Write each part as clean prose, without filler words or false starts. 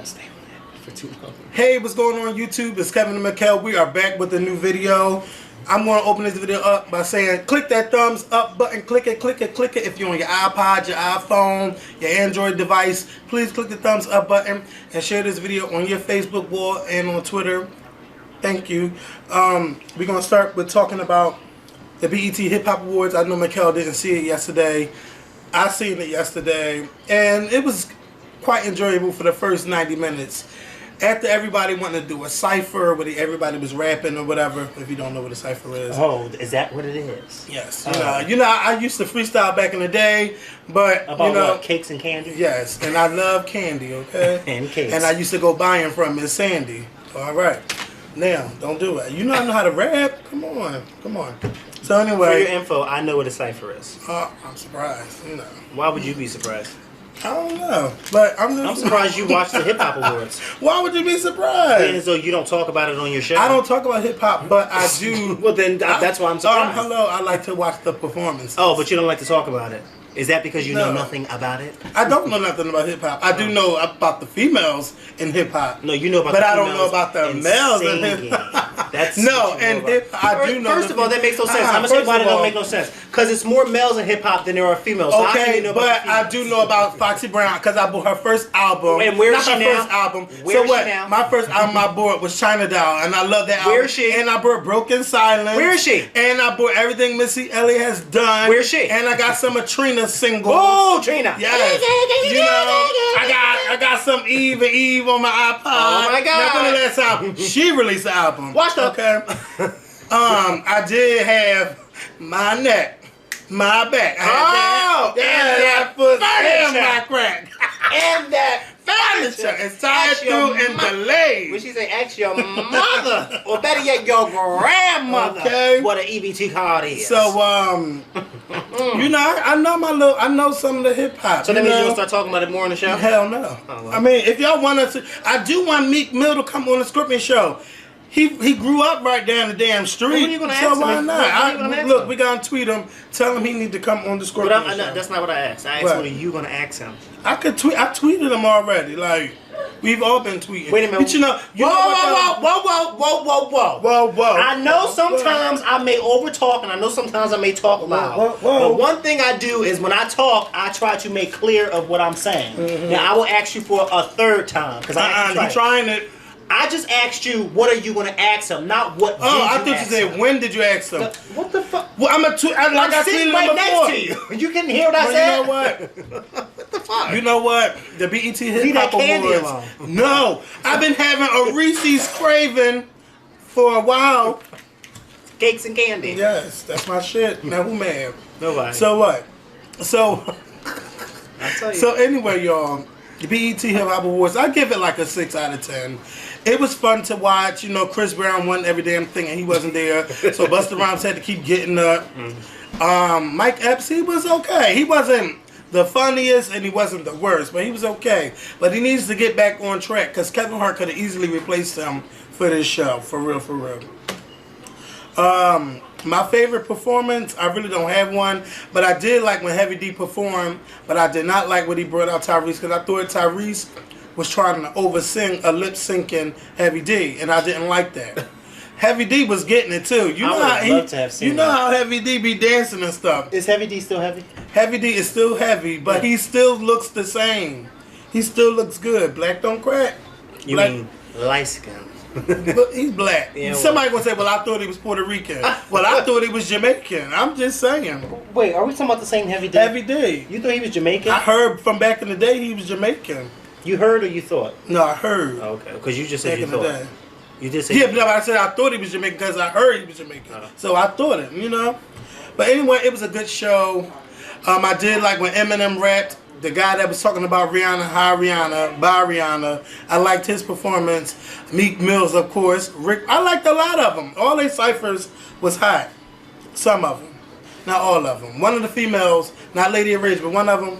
to stay on that for too long. Hey, what's going on YouTube? It's Kevin and Mikkel. We are back with a new video. I'm going to open this video up by saying click that thumbs up button. Click it, click it, click it. If you're on your iPod, your iPhone, your Android device, please click the thumbs up button and share this video on your Facebook wall and on Twitter. Thank you. We're going to start with talking about the BET Hip Hop Awards. I know Mikkel didn't see it yesterday. I seen it yesterday, and it was quite enjoyable for the first 90 minutes. After everybody wanted to do a cipher, where everybody was rapping or whatever. If you don't know what a cipher is. Oh, is that what it is? Yes. You know, I used to freestyle back in the day, but about you know, what, cakes and candy. Yes, and I love candy. Okay. And cakes. And I used to go buying from Miss Sandy. All right. Now, don't do it. You know I know how to rap. Come on, come on. So anyway, for your info, I know what a cipher is. I'm surprised. You know. Why would you be surprised? I don't know, but I'm surprised you watched the Hip Hop Awards. Why would you be surprised? As though you don't talk about it on your show. I don't talk about hip hop, but I do. Well, then that's why I'm surprised. Hello, I like to watch the performance. Oh, but you don't like to talk about it. Is that because you know nothing about it? I don't know nothing about hip hop. I do know about the females in hip hop. No, you know about but the I don't know about the males in hip hop. That's no, and hip I do know. First of all, that makes no sense. I'm gonna say why that don't make no sense. Because it's more males in hip hop than there are females. So okay, but I do know about Foxy Brown because I bought her first album. And where is she now? First album. Where is she now? My first album I bought was China Doll, and I love that album. Where is she? And I bought Broken Silence. Where is she? And I bought Everything Missy Elliott Has Done. Where is she? And I got some of Trina's singles. Oh, Trina. Yes. You know, I got some Eve on my iPod. Oh my God. Now, the last album, she released an album. Watch that. Okay. I did have My Neck, My Back. And that pussy and my crack. And that furniture. It's tied through and delayed. When she say ask your mother, or better yet, your grandmother, what an EBT card is. So, you know, I know some of the hip hop. So that means you'll start talking about it more on the show? Hell no. Oh, well. I mean, if y'all want us to, I do want Meek Mill to come on the Scorpion show. He grew up right down the damn street. Well, when are you gonna ask so why him? not? Look, we gotta tweet him. Tell him he need to come on the Scorpion show. That's not what I asked. I asked what are you gonna ask him? I tweeted him already. Like, we've all been tweeting. Wait a minute. But you know, whoa. I know sometimes I may overtalk and I know sometimes I may talk loud. But one thing I do is when I talk, I try to make clear of what I'm saying. Now I will ask you for a third time because you trying it. I just asked you, what are you going to ask him, not what did you I thought you ask said, him. when did you ask him? What the fuck? Well, I'm sitting right next to you. You can hear what I said? You know what? What the fuck? You know what? The BET Hip Hop Awards. No. I've been having a Reese's craving for a while. Cakes and candy. Yes, that's my shit. Now who mad? Nobody. So what? So, I'll tell you. So anyway, y'all. The BET Hip Hop Awards, I give it like a 6 out of 10. It was fun to watch. You know, Chris Brown won every damn thing and he wasn't there. So Busta Rhymes had to keep getting up. Mike Epps, he was okay. He wasn't the funniest and he wasn't the worst, but he was okay. But he needs to get back on track because Kevin Hart could have easily replaced him for this show. For real, for real. My favorite performance, I really don't have one, but I did like when Heavy D performed, but I did not like when he brought out Tyrese because I thought Tyrese was trying to over-sing a lip-syncing Heavy D, and I didn't like that. Heavy D was getting it too. You know how Heavy D be dancing and stuff. Is Heavy D still heavy? Heavy D is still heavy, but he still looks the same. He still looks good. Black don't crack. You mean light skin? But he's black. Yeah, somebody gonna say, well, I thought he was Puerto Rican. Well, I thought he was Jamaican. I'm just saying. Wait, are we talking about the same Heavy D? Heavy D. You thought he was Jamaican? I heard from back in the day he was Jamaican. You heard or you thought? No, I heard. Oh, okay, because you just said you thought. You just said. Yeah, but I said I thought he was Jamaican because I heard he was Jamaican. So I thought it, you know. But anyway, it was a good show. I did like when Eminem rapped. The guy that was talking about Rihanna, hi Rihanna, bye Rihanna. I liked his performance. Meek Mills, of course. Rick, I liked a lot of them. All their ciphers was hot. Some of them. Not all of them. One of the females, not Lady Ridge, but one of them,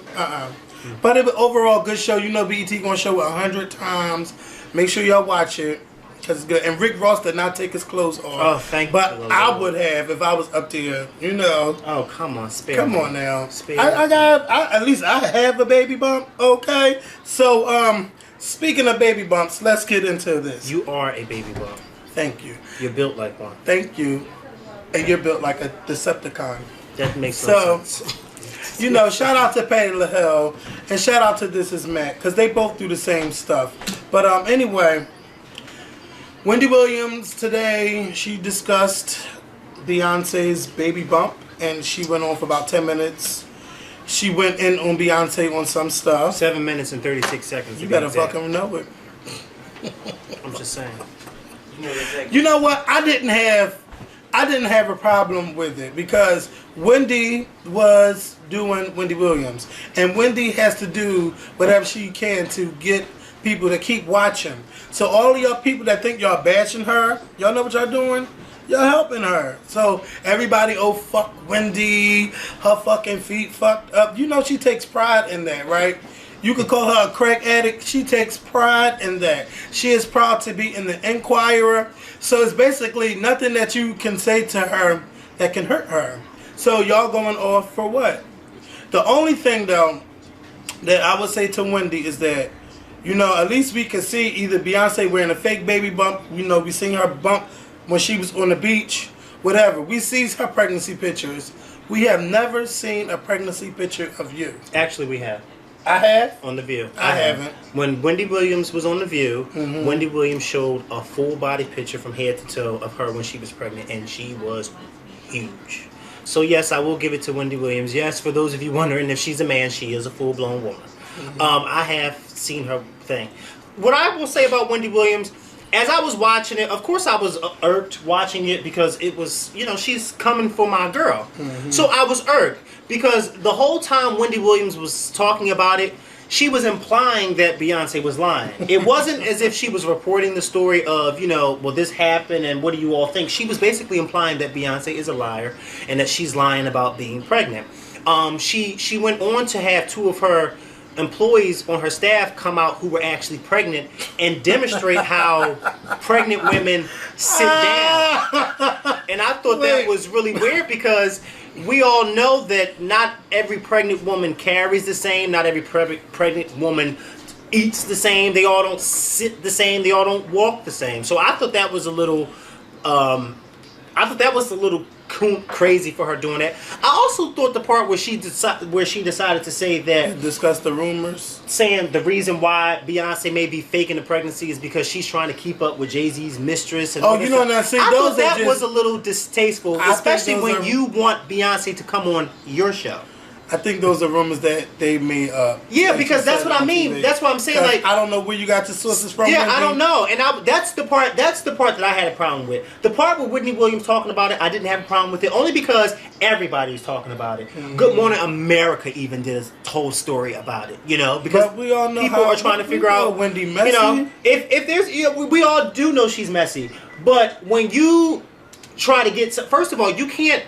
But it was overall good show. You know BET gonna show it 100 times. Make sure y'all watch it. Cause it's good. And Rick Ross did not take his clothes off. Oh, thank you. But I would have if I was up there, you know. Oh, come on, spare Come me. on now. Spare at least I have a baby bump, okay? So, speaking of baby bumps, let's get into this. You are a baby bump. Thank you. You're built like one. Thank you. And you're built like a Decepticon. That makes no sense. You know, shout out to Patty LaHill and shout out to This Is Matt, because they both do the same stuff. But anyway, Wendy Williams today, she discussed Beyonce's baby bump, and she went on for about 10 minutes. She went in on Beyonce on some stuff. 7 minutes and 36 seconds. You better fucking know it. I'm just saying. You know what? I didn't have a problem with it because Wendy was doing Wendy Williams, and Wendy has to do whatever she can to get people to keep watching. So all of y'all people that think y'all bashing her, y'all know what y'all doing? Y'all helping her. So everybody, oh fuck Wendy, her fucking feet fucked up. You know she takes pride in that, right? You could call her a crack addict. She takes pride in that. She is proud to be in the Inquirer. So it's basically nothing that you can say to her that can hurt her. So y'all going off for what? The only thing though that I would say to Wendy is that, you know, at least we can see either Beyonce wearing a fake baby bump. You know, we seen her bump when she was on the beach. Whatever. We see her pregnancy pictures. We have never seen a pregnancy picture of you. Actually, we have. I have? On The View. I haven't. When Wendy Williams was on The View, Wendy Williams showed a full body picture from head to toe of her when she was pregnant, and she was huge. So yes, I will give it to Wendy Williams. Yes, for those of you wondering if she's a man, she is a full-blown woman. I have seen her thing. What I will say about Wendy Williams, as I was watching it, of course I was irked watching it because it was, you know, she's coming for my girl. So I was irked because the whole time Wendy Williams was talking about it, she was implying that Beyonce was lying. It wasn't as if she was reporting the story of, you know, well, this happened and what do you all think? She was basically implying that Beyonce is a liar and that she's lying about being pregnant. She went on to have two of her employees on her staff come out who were actually pregnant and demonstrate how pregnant women sit down. And I thought that was really weird because we all know that not every pregnant woman carries the same, not every pregnant woman eats the same, they all don't sit the same, they all don't walk the same. So I thought that was a little crazy for her doing that. I also thought the part where she decided to say that, discuss the rumors, saying the reason why Beyonce may be faking the pregnancy is because she's trying to keep up with Jay-Z's mistress. And you know what I'm saying? I thought that was a little distasteful, especially when you want Beyonce to come on your show. I think those are rumors that they made up. Yeah, because that's what I mean. TV. That's what I'm saying. Like, I don't know where you got your sources from. Yeah, Wendy. I don't know. And that's the part that I had a problem with. The part with Whitney Williams talking about it, I didn't have a problem with it, only because everybody's talking about it. Good Morning America even did a whole story about it. You know, because we all know people are trying to figure out Wendy messy. You know, if there's, you know, we all do know she's messy, but when you try to get, first of all, you can't.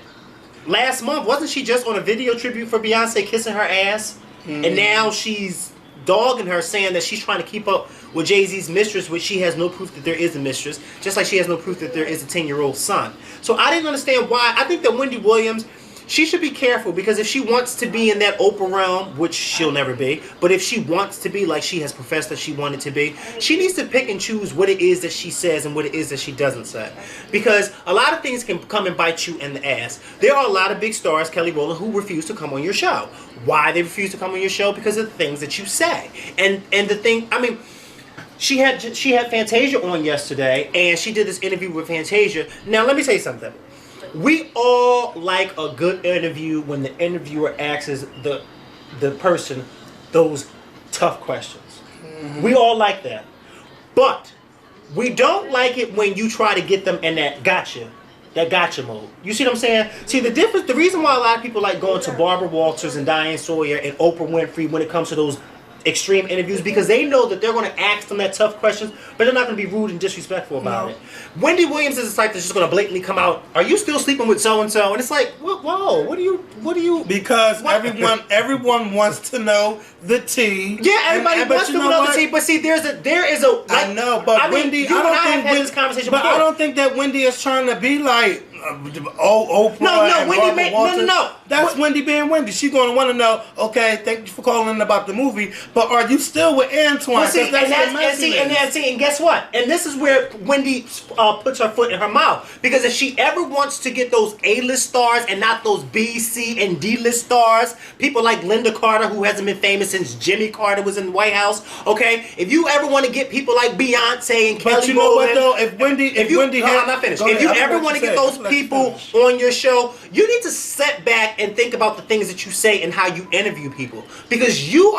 Last month, wasn't she just on a video tribute for Beyonce kissing her ass? And now she's dogging her, saying that she's trying to keep up with Jay-Z's mistress, which she has no proof that there is a mistress, just like she has no proof that there is a 10-year-old son. So I didn't understand why. I think that Wendy Williams, she should be careful, because if she wants to be in that Oprah realm, which she'll never be, but if she wants to be like she has professed that she wanted to be, she needs to pick and choose what it is that she says and what it is that she doesn't say. Because a lot of things can come and bite you in the ass. There are a lot of big stars, Kelly Rowland, who refuse to come on your show. Why they refuse to come on your show? Because of the things that you say. And the thing, I mean, she had Fantasia on yesterday, and she did this interview with Fantasia. Now, let me tell you something. We all like a good interview when the interviewer asks the person those tough questions. We all like that. But we don't like it when you try to get them in that gotcha mode. You see what I'm saying? See, the reason why a lot of people like going to Barbara Walters and Diane Sawyer and Oprah Winfrey when it comes to those extreme interviews because they know that they're going to ask them that tough questions, but they're not going to be rude and disrespectful about it. Wendy Williams is the type that's just going to blatantly come out, "Are you still sleeping with so and so?" And it's like, whoa, what do you? Because everyone wants to know the tea. Yeah, everybody wants to know the tea. But see, there is a. Like, I know, but Wendy, you and I have had this conversation before. I don't think that Wendy is trying to be like Oprah. No. That's Wendy being Wendy. She's going to want to know. Okay, thank you for calling in about the movie, but are you still with Antoine? And guess what? And this is where Wendy puts her foot in her mouth, because if she ever wants to get those A-list stars and not those B, C, and D-list stars, people like Linda Carter, who hasn't been famous since Jimmy Carter was in the White House. Okay, if you ever want to get people like Beyonce and Kelly Rowland, but you know what though? If I'm not finished. If you ever want to get those people on your show, you need to sit back and think about the things that you say and how you interview people, because you're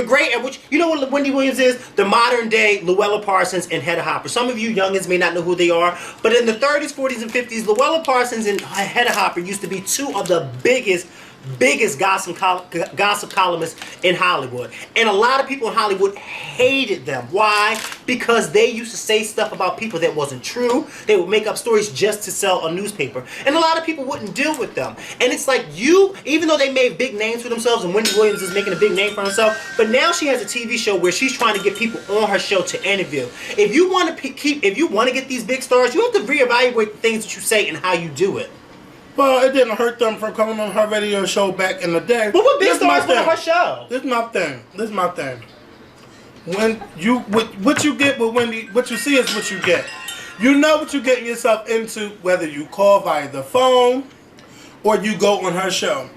great at which, you know what Wendy Williams is? The modern day Luella Parsons and Hedda Hopper. Some of you youngins may not know who they are, but in the 30s, 40s, and 50s, Luella Parsons and Hedda Hopper used to be two of the biggest gossip columnists in Hollywood. And a lot of people in Hollywood hated them. Why? Because they used to say stuff about people that wasn't true. They would make up stories just to sell a newspaper. And a lot of people wouldn't deal with them. And it's like, even though they made big names for themselves, and Wendy Williams is making a big name for herself, but now she has a TV show where she's trying to get people on her show to interview. If you want to get these big stars, you have to reevaluate the things that you say and how you do it. Well, it didn't hurt them from coming on her radio show back in the day. But what big stars went on her show? This is my thing. When what you get with Wendy, what you see is what you get. You know what you're getting yourself into, whether you call via the phone or you go on her show.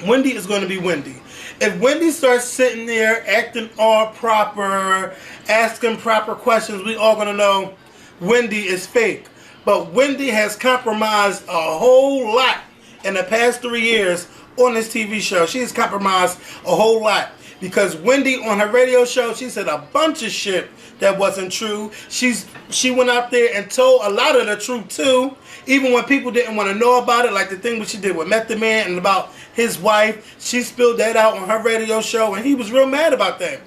Wendy is going to be Wendy. If Wendy starts sitting there acting all proper, asking proper questions, we all going to know Wendy is fake. But Wendy has compromised a whole lot in the past 3 years on this TV show. She has compromised a whole lot. Because Wendy, on her radio show, she said a bunch of shit that wasn't true. She went out there and told a lot of the truth, too. Even when people didn't want to know about it, like the thing what she did with Method Man and about his wife. She spilled that out on her radio show, and he was real mad about that.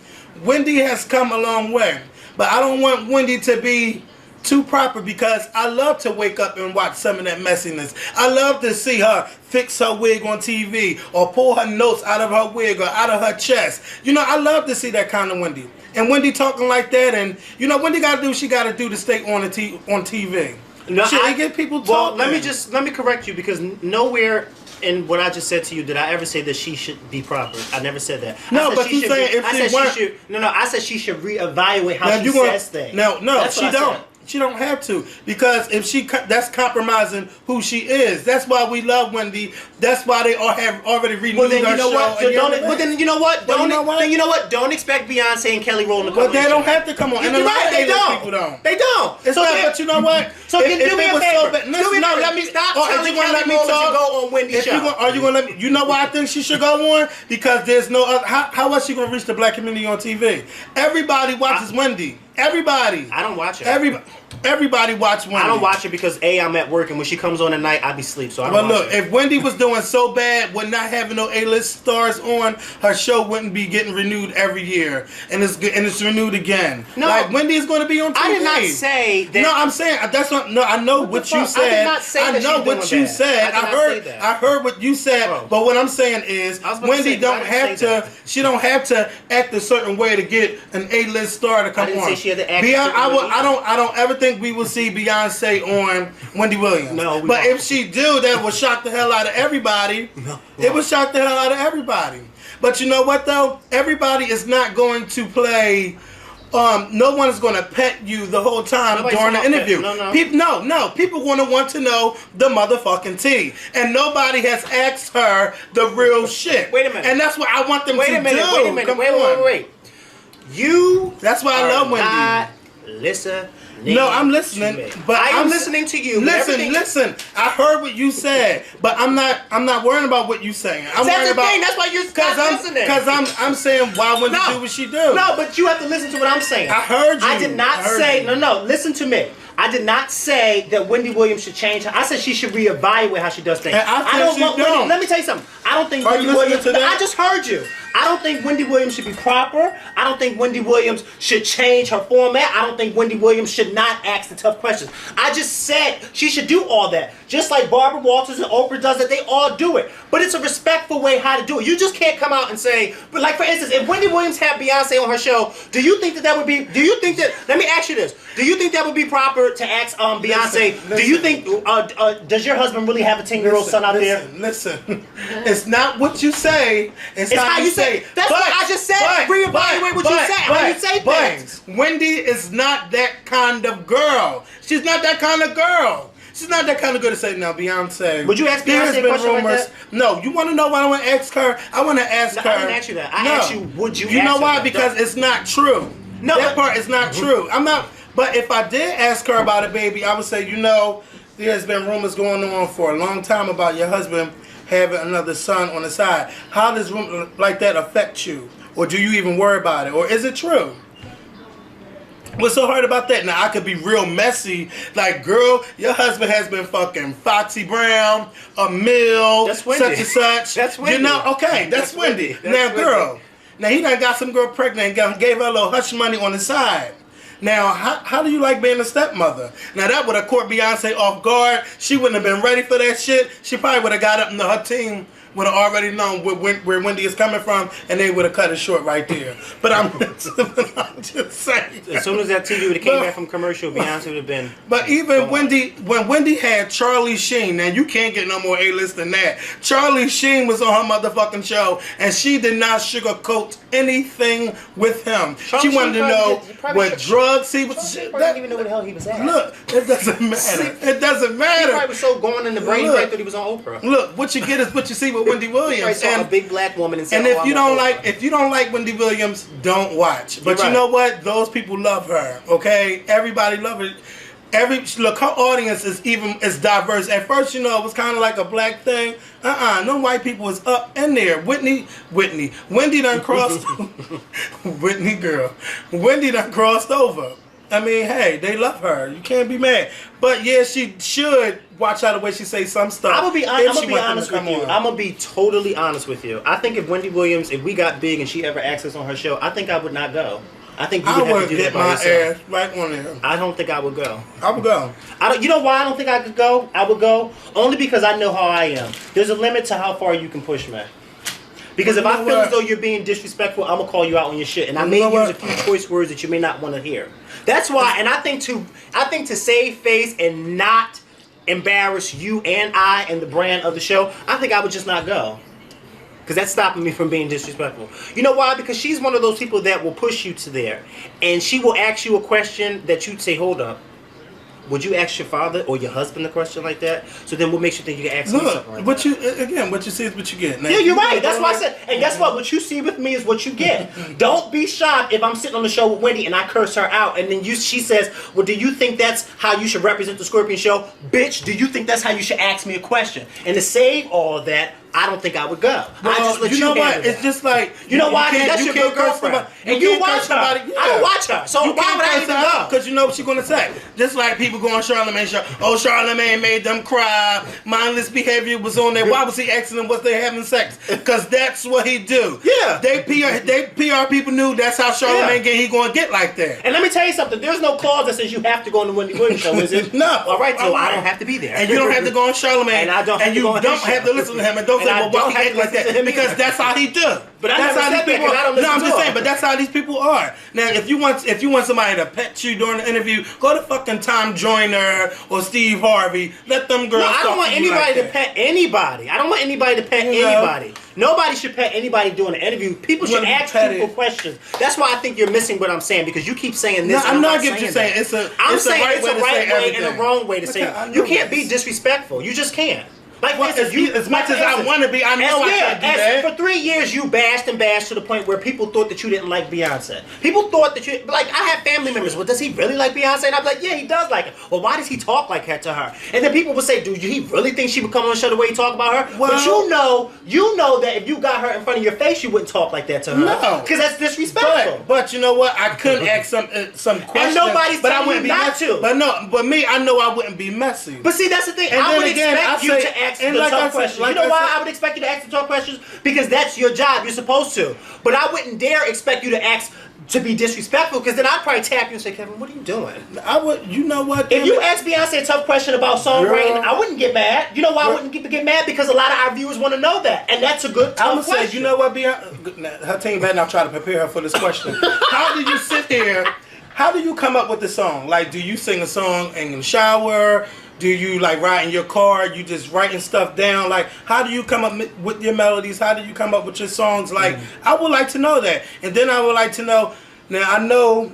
Wendy has come a long way. But I don't want Wendy to be too proper, because I love to wake up and watch some of that messiness. I love to see her fix her wig on TV or pull her notes out of her wig or out of her chest. You know, I love to see that kind of Wendy. And Wendy talking like that, and you know, Wendy got to do what she got to do to stay on TV. No, I get people talking. Well, let me correct you, because nowhere in what I just said to you did I ever say that she should be proper. I never said that. No, but you saying if she weren't. I said she should reevaluate how she says things. No, she don't. She don't have to, because if that's compromising who she is. That's why we love Wendy. That's why they all have already renewed her show. Then you know what? Don't expect Beyonce and Kelly Rowland to come on. But they don't have to come on. And a lot of people don't. They don't. It's not. But you know what? So can do me a favor. Let me stop telling Kelly Rowland to go on Wendy's show. Are you gonna let me? You know why I think she should go on? Because there's no other. How else she gonna reach the black community on TV? Everybody watches Wendy. Everybody. I don't watch it. Everybody watch Wendy. I don't watch it because I'm at work, and when she comes on at night, I be asleep. So I don't watch it. If Wendy was doing so bad with not having no A-list stars on, her show wouldn't be getting renewed every year, and it's renewed again. No, like Wendy is going to be on TV. I did not say that. No, I'm saying that's not. No, I know what you said. I did not say that. I know what you said. I heard what you said. But what I'm saying is, Wendy don't have to. She don't have to act a certain way to get an A-list star to come on. I didn't say she had to act. I don't ever think we will see Beyonce on Wendy Williams. No, but if she do, that would shock the hell out of everybody. It would shock the hell out of everybody. But you know what though? Everybody is not going to play. No one is going to pet you the whole time during the interview. No. People want to know the motherfucking tea, and nobody has asked her the real shit. Wait a minute. And that's what I want them to do. Wait a minute. Wait. That's why I love Wendy. Not listening. No, I'm listening, but I'm listening to you. Listen. I heard what you said, but I'm not worrying about what you saying. I'm worried about. That's why you're listening. Because I'm saying why wouldn't you do what she do? No, but you have to listen to what I'm saying. I heard you. I did not say. No. Listen to me. I did not say that Wendy Williams should change her. I said she should reevaluate how she does things. And I said she don't. Let me tell you something. I don't think Are Wendy you listening Williams. to that? I just heard you. I don't think Wendy Williams should be proper. I don't think Wendy Williams should change her format. I don't think Wendy Williams should not ask the tough questions. I just said she should do all that. Just like Barbara Walters and Oprah does it, they all do it. But it's a respectful way how to do it. You just can't come out and say, but like for instance, if Wendy Williams had Beyonce on her show, do you think that would be, let me ask you this, do you think that would be proper to ask Beyonce, do you think, does your husband really have a 10-year-old son out there? Listen, it's not what you say, it's how you say it. That's what I just said. Reevaluate what you say. How you say things. Wendy is not that kind of girl. She's not that kind of girl. She's not that kind of girl to say, now, Beyonce. Would you ask Beyonce a question like that? No. You want to know what I want to ask her? I want to ask her. I didn't ask you that. I asked you, would you ask her? You know why? Because it's not true. No, that part is not true. I'm not. But if I did ask her about it, baby, I would say, there's been rumors going on for a long time about your husband having another son on the side. How does rumor like that affect you? Or do you even worry about it? Or is it true? What's so hard about that? Now, I could be real messy. Like, girl, your husband has been fucking Foxy Brown, a Mill, that's Wendy. such and such. That's Wendy. Okay, that's Wendy. Now, girl, now he done got some girl pregnant and gave her a little hush money on the side. Now, how do you like being a stepmother? Now, that would have caught Beyonce off guard. She wouldn't have been ready for that shit. She probably would have got up and her team would have already known where Wendy is coming from, and they would have cut it short right there. But I'm just saying. As soon as that TV would have came back from commercial, Beyonce would have been. But even Wendy, when Wendy had Charlie Sheen, now you can't get no more A-list than that. Charlie Sheen was on her motherfucking show, and she did not sugarcoat anything with him. She wanted to know what drugs he was. She didn't even know where the hell he was at. Look, it doesn't matter. It doesn't matter. He probably was so gone in the brain he thought he was on Oprah. Look, what you get is what you see with Wendy Williams. And a big black woman and said, if you don't like Wendy Williams, don't watch. But you know what? Those people love her. Okay, everybody love her. Her audience is diverse. At first, it was kind of like a black thing. No white people was up in there. Wendy done crossed. Wendy done crossed over. I mean, hey, they love her. You can't be mad. But yeah, she should watch out the way she say some stuff. I'm gonna be honest with you. I'm gonna be totally honest with you. I think if Wendy Williams, if we got big and she ever asked us on her show, I think I would not go. I think you would have to do that by yourself. I would get my ass right on there. I don't think I would go. I would go. You know why I don't think I could go? I would go only because I know how I am. There's a limit to how far you can push me. Because if I feel as though you're being disrespectful, I'm gonna call you out on your shit, and I may use a few choice words that you may not want to hear. That's why, and I think to save face and not embarrass you and I and the brand of the show, I think I would just not go. Because that's stopping me from being disrespectful. You know why? Because she's one of those people that will push you to there, and she will ask you a question that you'd say, "Hold up." Would you ask your father or your husband a question like that? So then what makes you think you can ask me something like that? What you see is what you get. Now, yeah, you're right. That's why I said. And guess what? What you see with me is what you get. Don't be shocked if I'm sitting on the show with Wendy and I curse her out, and then she says, "Well, do you think that's how you should represent the Scorpion Show, bitch? Do you think that's how you should ask me a question?" And to save all of that, I don't think I would go. Well, I just let you know what? It's just like why? That's your good girlfriend, and you watch her. I don't watch her, so why would I even go? Because you know what she's gonna say. Just like people go on Charlamagne's show. Oh, Charlamagne made them cry. Mindless behavior was on there. Why was he asking them was they having sex? Because that's what he do. Yeah. They PR people knew that's how Charlamagne he gonna get like that. And let me tell you something. There's no clause that says you have to go on the Wendy Williams show, is it? No. All right, so I don't have to be there. And you don't have to go on Charlamagne. And I don't have to you go on don't have to listen to him. And don't say, well, why he act like that? Because that's how he do. But that's how these people are. No, I'm just saying, but that's how these people are. Now, if you want somebody to pet you during the interview, go to fucking Tom Joyner or Steve Harvey. Let them girls. No, I don't want anybody to pet anybody. I don't want anybody to pet anybody. Nobody should pet anybody during an interview. People should ask people questions. That's why I think you're missing what I'm saying, because you keep saying this. No, I'm not getting what you're saying. I'm saying right it's a right way and a wrong way to say it. You can't be disrespectful. You just can't. Like, well, as much as I want to be, I know I can't do that. For 3 years, you bashed and bashed to the point where people thought that you didn't like Beyonce. People thought that you, like, I have family members. Well, does he really like Beyonce? And I'm like, yeah, he does like her. Well, why does he talk like that to her? And then people would say, do he really think she would come on the show the way he talk about her? Well, but you know that if you got her in front of your face, you wouldn't talk like that to her. No, because that's disrespectful. But you know what? I couldn't ask some questions. And nobody's but I telling wouldn't you be not messy. to. But me, I know I wouldn't be messy. But see, that's the thing. And I would again, expect you to ask the tough questions. You know why I would expect you to ask the tough questions? Because that's your job. You're supposed to. But I wouldn't dare expect you to ask to be disrespectful, because then I'd probably tap you and say, Kevin, what are you doing? I would. You know what? If you ask Beyonce a tough question about songwriting, I wouldn't get mad. You know why I wouldn't get mad? Because a lot of our viewers want to know that, and that's a good tough question. I'm gonna say, you know what, Beyonce? Her team better not try to prepare her for this question. How do you sit here? How do you come up with the song? Like, do you sing a song in the shower? Do you like ride in your car? You just writing stuff down? Like, how do you come up with your melodies? How do you come up with your songs? Like, I would like to know that. And then I would like to know, now I know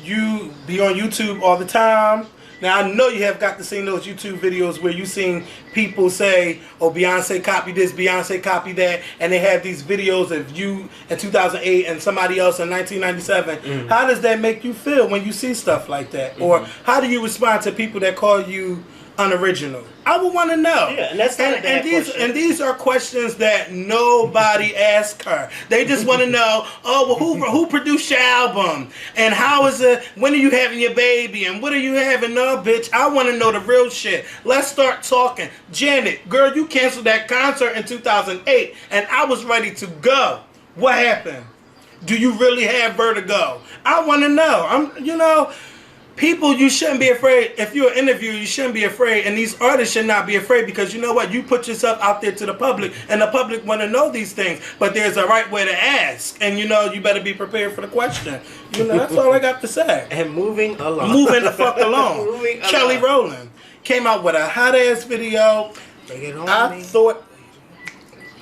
you be on YouTube all the time. Now I know you have got to see those YouTube videos where you seen people say, oh, Beyonce copied this, Beyonce copied that, and they have these videos of you in 2008 and somebody else in 1997. How does that make you feel when you see stuff like that? Or how do you respond to people that call you unoriginal? I would want to know. Yeah, and that's not a bad question. And these are questions that nobody asks her. They just want to know, oh, well, who produced your album? And how is it, when are you having your baby? And what are you having? No, bitch, I want to know the real shit. Let's start talking. Janet, girl, you canceled that concert in 2008, and I was ready to go. What happened? Do you really have vertigo? I want to know. People, you shouldn't be afraid. If you're an interviewer, you shouldn't be afraid. And these artists should not be afraid, because you know what? You put yourself out there to the public, and the public want to know these things. But there's a right way to ask. And you better be prepared for the question. That's all I got to say. And moving along. Moving the fuck along. Kelly Rowland came out with a hot ass video. I thought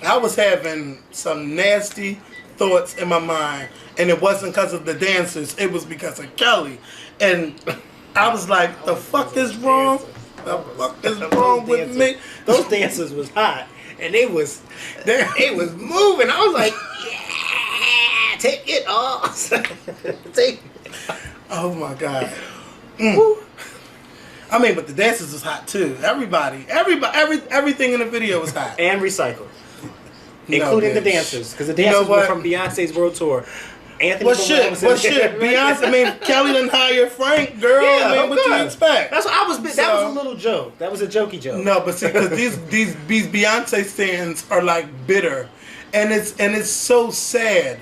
I was having some nasty thoughts in my mind. And it wasn't because of the dancers. It was because of Kelly. And I was like, the fuck is wrong? The fuck is wrong with me? Those dancers was hot. And they was moving. I was like, yeah, take it off. Take it. Oh my God. I mean, but the dancers was hot too. Everybody, everything in the video was hot. And recycled. Including the dancers. Because the dancers were from Beyonce's World Tour. Anthony shit? Beyonce, I mean, Kelly done hire Frank, girl. Yeah, I mean, what you expect? That's what I was. That was a little joke. That was a jokey joke. No, but see, because these Beyonce fans are like bitter, and it's so sad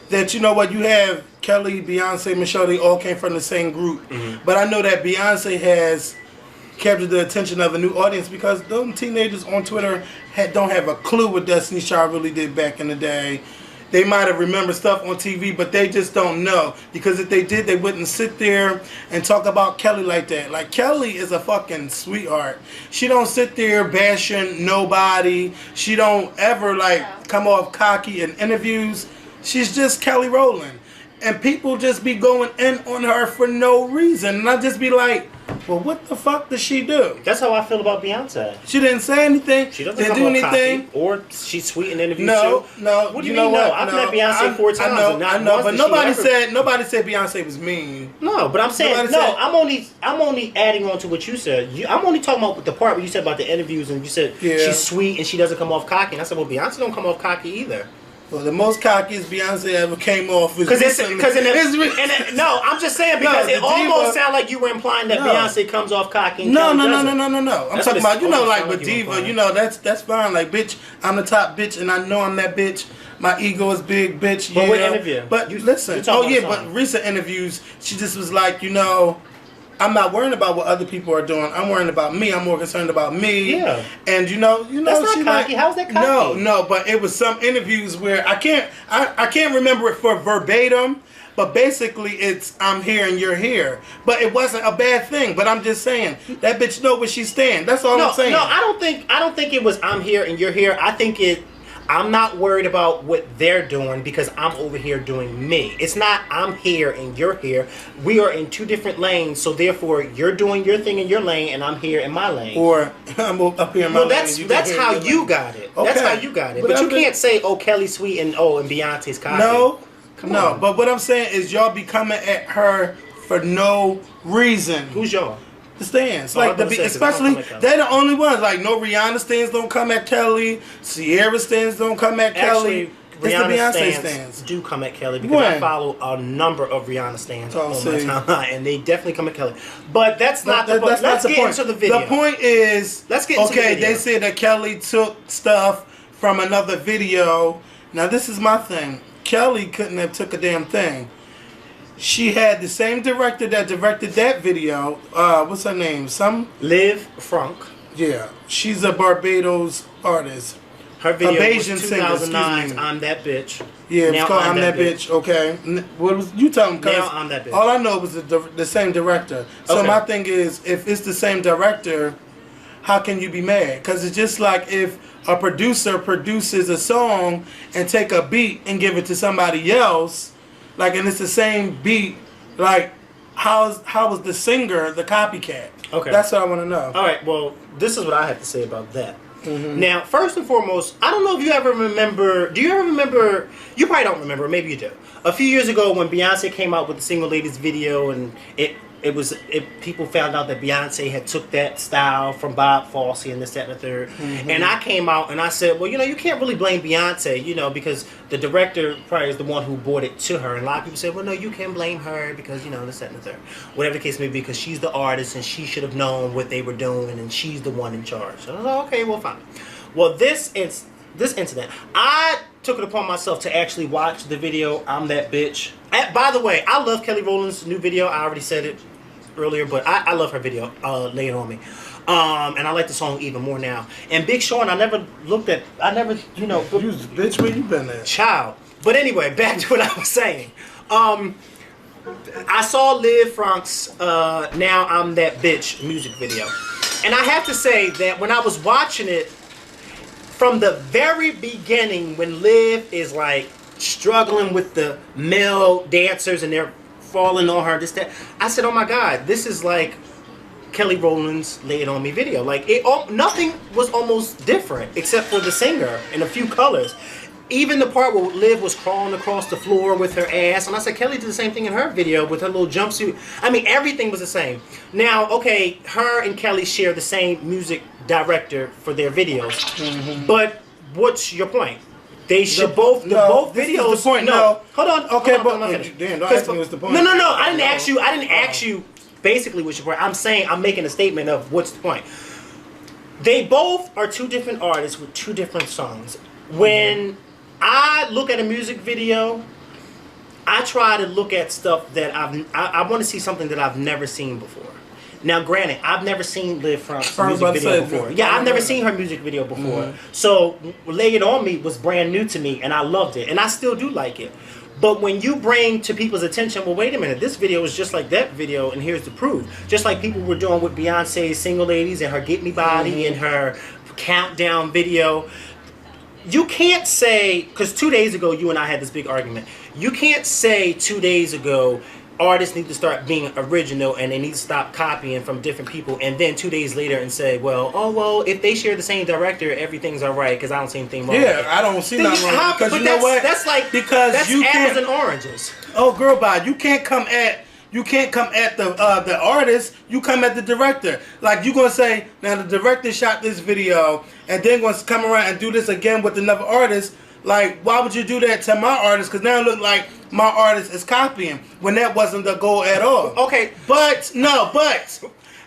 that you have Kelly, Beyonce, Michelle. They all came from the same group, but I know that Beyonce has captured the attention of a new audience because those teenagers on Twitter don't have a clue what Destiny's Child really did back in the day. They might have remembered stuff on TV, but they just don't know. Because if they did, they wouldn't sit there and talk about Kelly like that. Like, Kelly is a fucking sweetheart. She don't sit there bashing nobody. She don't ever, come off cocky in interviews. She's just Kelly Rowland. And people just be going in on her for no reason. And I just be like, well, what the fuck does she do? That's how I feel about Beyonce. She didn't say anything. She doesn't do anything. Or she's sweet in interviews No. What do you mean? No, I've met Beyonce 4 times. I know, but nobody said Beyonce was mean. No, but I'm saying I'm only adding on to what you said. I'm only talking about the part where you said about the interviews and you said she's sweet and she doesn't come off cocky. And I said, well, Beyonce don't come off cocky either. Well, the most cockiest Beyonce ever came off was no, I'm just saying because it almost sounded like you were implying that Beyonce comes off cocky. And No. I'm talking about with Diva. That's fine. Like, bitch, I'm the top bitch, and I know I'm that bitch. My ego is big, bitch. But what interview? But listen. But recent interviews, she just was like, I'm not worrying about what other people are doing. I'm worrying about me. I'm more concerned about me. Yeah. And that's not cocky. How's that cocky? No. But it was some interviews where I can't remember it for verbatim. But basically, it's I'm here and you're here. But it wasn't a bad thing. But I'm just saying that bitch know where she stand. That's all I'm saying. No, I don't think it was I'm here and you're here. I think I'm not worried about what they're doing because I'm over here doing me. It's not I'm here and you're here. We are in two different lanes, so therefore you're doing your thing in your lane and I'm here in my lane. Or I'm up here in my lane. Well, that's how you got it. Okay. That's how you got it. But you can't say, oh, Kelly Sweet and Beyonce's copy. No, Come on. But what I'm saying is y'all be coming at her for no reason. Who's y'all? The stands, Oh, like especially they're the only ones. Like no Rihanna stands don't come at Kelly. Sierra stands don't come at Kelly. It's the Beyonce stands do come at Kelly because I follow a number of Rihanna stands on my timeline, and they definitely come at Kelly. But that's not the point. Let's get into the video. The point is, let's get into the video. They said that Kelly took stuff from another video. Now this is my thing. Kelly couldn't have took a damn thing. She had the same director that directed that video. What's her name? Liv Frank. Yeah, she's a Barbados artist. Her video was Bayesian 2009's singer, I'm That Bitch. Yeah, it's called I'm That Bitch. Okay. What was you telling me? Now I'm That Bitch. All I know was the same director. So my thing is, if it's the same director, how can you be mad? Because it's just like if a producer produces a song and take a beat and give it to somebody else. Like, and it's the same beat. Like, how was the singer the copycat? Okay, that's what I want to know. All right, well, this is what I have to say about that. Now, first and foremost, I don't know if you ever remember. Do you ever remember? You probably don't remember. Maybe you do. A few years ago, when Beyonce came out with the Single Ladies video, and people found out that Beyonce had took that style from Bob Fosse and this, that, and the third. And I came out and I said, well, you can't really blame Beyonce, because the director probably is the one who brought it to her. And a lot of people said, well, no, you can blame her because, this, that, and the third. Whatever the case may be, because she's the artist and she should have known what they were doing and she's the one in charge. So I was like, okay, well, fine. Well, this incident, I took it upon myself to actually watch the video, I'm That Bitch. By the way, I love Kelly Rowland's new video. I already said it earlier, but I love her video, Lay It On Me. And I like the song even more now. And Big Sean, you bitch, where you been at? Child. But anyway, back to what I was saying. I saw Liv Frank's Now I'm That Bitch music video. And I have to say that when I was watching it, from the very beginning, when Liv is like struggling with the male dancers and they're falling on her, this, that, I said, oh my God, this is like Kelly Rowland's Lay It On Me video. Like, nothing was almost different except for the singer and a few colors. Even the part where Liv was crawling across the floor with her ass. And I said, Kelly did the same thing in her video with her little jumpsuit. I mean, everything was the same. Now, okay, her and Kelly share the same music director for their videos. But what's your point? They should both videos. Is the point. No, hold on. Okay, hold on, but don't ask me what's the point. No. I didn't ask you. I didn't ask you. Basically, what's your point? I'm making a statement of what's the point. They both are two different artists with two different songs. When I look at a music video, I try to look at stuff that I want to see something that I've never seen before. Now, granted, I've never seen Liv Frank's music video before. Yeah, I've never seen her music video before. So, Lay It On Me was brand new to me, and I loved it. And I still do like it. But when you bring to people's attention, well, wait a minute, this video is just like that video, and here's the proof. Just like people were doing with Beyonce's Single Ladies and her Get Me Body and her Countdown video. You can't say, because 2 days ago, you and I had this big argument. You can't say 2 days ago, artists need to start being original and they need to stop copying from different people, and then 2 days later and say, well, if they share the same director, everything's all right because I don't see anything wrong. Yeah, I don't see nothing wrong. Because you know what? That's like that's apples and oranges. Oh, girl, bye. You can't come at the artist. You come at the director. Like, you gonna say, now the director shot this video and then gonna come around and do this again with another artist. Like, why would you do that to my artist? Because now it look like my artist is copying when that wasn't the goal at all. Okay. But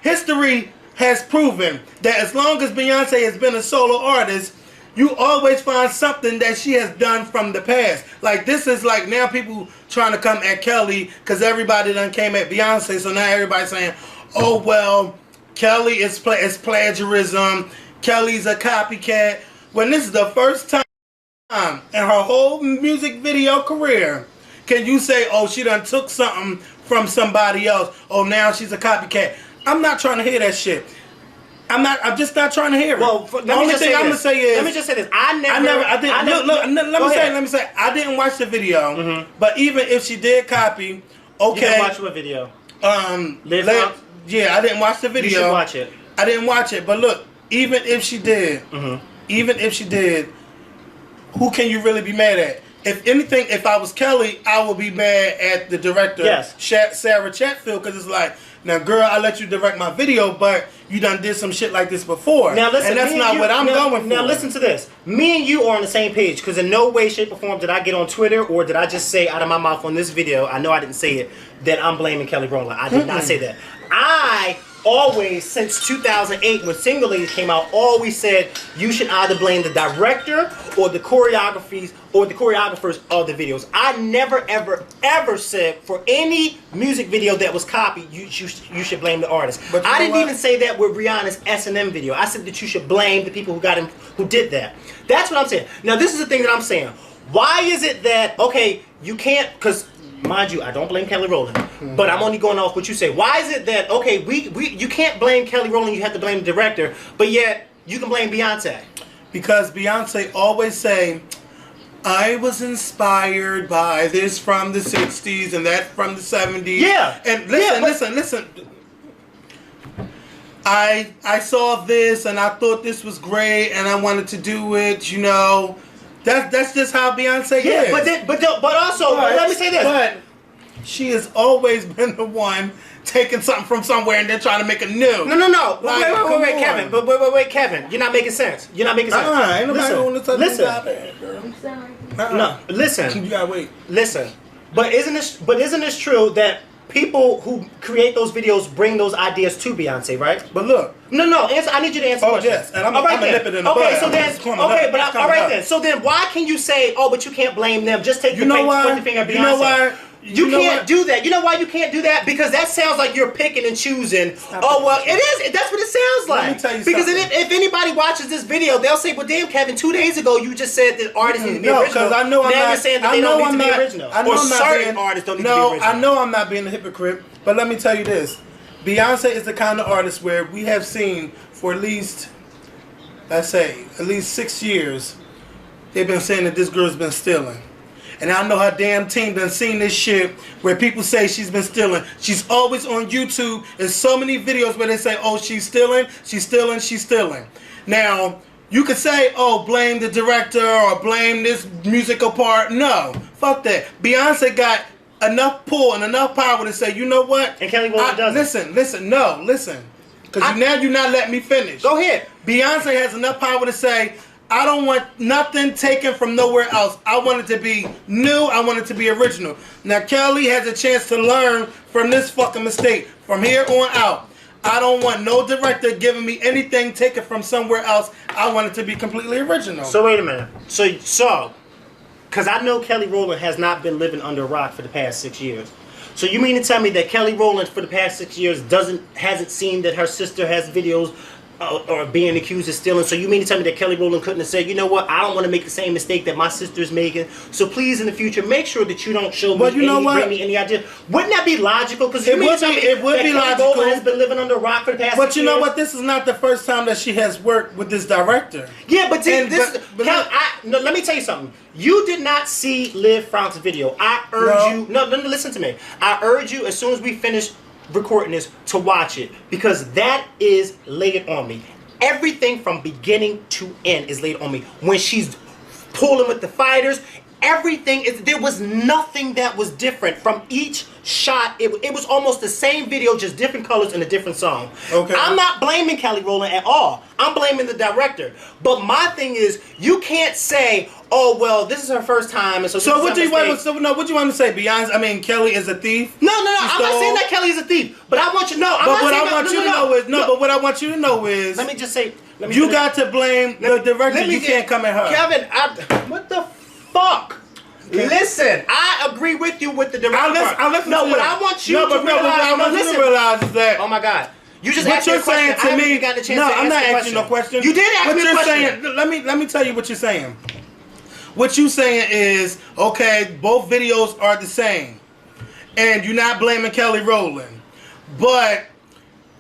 history has proven that as long as Beyonce has been a solo artist, you always find something that she has done from the past. Like, this is like now people trying to come at Kelly because everybody done came at Beyonce. So now everybody's saying, oh, well, Kelly is plagiarism. Kelly's a copycat. When this is the first time in her whole music video career, can you say, oh, she done took something from somebody else? Oh, now she's a copycat. I'm not trying to hear that shit. I'm just not trying to hear it. Well, the only thing I'm gonna say is. Let me just say this. I never. Let me say. I didn't watch the video, but even if she did copy, okay. You didn't watch what video? Yeah, I didn't watch the video. You should watch it. I didn't watch it, but look, even if she did, who can you really be mad at? If anything, if I was Kelly, I would be mad at the director, Sarah Chatfield, because it's like, now, girl, I let you direct my video, but you done did some shit like this before. Now, listen, and that's not what I'm going for. Now, listen to this. Me and you are on the same page, because in no way, shape, or form did I get on Twitter or did I just say out of my mouth on this video, I know I didn't say it, that I'm blaming Kelly Rowland. I did not say that. I always, since 2008, when Single Ladies came out, always said you should either blame the director or the choreographies or the choreographers of the videos. I never, ever, ever said for any music video that was copied, you should blame the artist. But I didn't even say that with Rihanna's S&M video. I said that you should blame the people who did that. That's what I'm saying. Now, this is the thing that I'm saying. Why is it that, okay, you can't, because mind you, I don't blame Kelly Rowland, but I'm only going off what you say. Why is it that, okay, you can't blame Kelly Rowland, you have to blame the director, but yet you can blame Beyonce? Because Beyonce always say, I was inspired by this from the 60s and that from the 70s. Yeah. And listen. I saw this and I thought this was great and I wanted to do it, you know. That's just how Beyonce is. But also, let me say this. But she has always been the one taking something from somewhere and then trying to make it new. No. Like, wait, Kevin. But wait, Kevin. You're not making sense. Ain't nobody going to touch this girl. I'm sorry. No, listen. You gotta wait. Listen. But isn't this true that people who create those videos bring those ideas to Beyonce, right? But look. No. I need you to answer the question. Yes, and I'm gonna nip it in the bud. All right then. So then why can you say, oh, but you can't blame them? Just take put the finger at Beyonce. You know why? You can't do that. You know why you can't do that? Because that sounds like you're picking and choosing. Oh, well, it is. That's what it sounds like. Let me tell you because something. If anybody watches this video, they'll say, well, damn, Kevin, 2 days ago you just said that artists need to be original. Because I know I'm not. You're saying that they don't need to be original. Or certain artists don't need to be original. No, I know I'm not being a hypocrite, but let me tell you this. Beyonce is the kind of artist where we have seen for at least, let's say, at least 6 years, they've been saying that this girl's been stealing. And I know her damn team done seen this shit where people say she's been stealing. She's always on YouTube. There's so many videos where they say, oh, she's stealing. Now, you could say, oh, blame the director or blame this musical part. No, fuck that. Beyonce got enough pull and enough power to say, you know what? And Kelly Rowland doesn't. Listen. Because now you're not letting me finish. Go ahead. Beyonce has enough power to say, I don't want nothing taken from nowhere else. I want it to be new. I want it to be original. Now, Kelly has a chance to learn from this fucking mistake. From here on out, I don't want no director giving me anything taken from somewhere else. I want it to be completely original. So, wait a minute. So, because I know Kelly Rowland has not been living under a rock for the past 6 years. So you mean to tell me that Kelly Rowland for the past 6 years hasn't seen that her sister has videos or being accused of stealing? So you mean to tell me that Kelly Rowland couldn't have said, you know what, I don't want to make the same mistake that my sister's making, so please in the future make sure that you don't show me bring me any idea? Wouldn't that be logical? Because it would be logical. Kelly has been living under a rock for the past 6 years. But you know what, this is not the first time that she has worked with this director. Yeah, but let me tell you something. You did not see Liv Frank's video. I urge you, listen to me. I urge you as soon as we finish recording this to watch it, because that is laid on me. Everything from beginning to end is laid on me. When she's pulling with the fighters, everything is, there was nothing that was different from each shot. It was almost the same video, just different colors and a different song. Okay. I'm not blaming Kelly Rowland at all. I'm blaming the director. But my thing is, you can't say, oh, well, this is her first time, and so what do you want to say? Beyonce, Kelly is a thief? No, I'm not saying that Kelly is a thief. But I want you to know. But what I want you to know is, let me just say, you got to blame the director. You can't come at her. Kevin, what the fuck? Okay. Listen, I agree with you with the director. What I want you to realize is that, oh my God. You just asked me a question. I haven't even gotten a chance to answer the question. I'm not asking no question. You did ask me a question. Let me tell you what you're saying. What you're saying is, okay, both videos are the same. And you're not blaming Kelly Rowland. But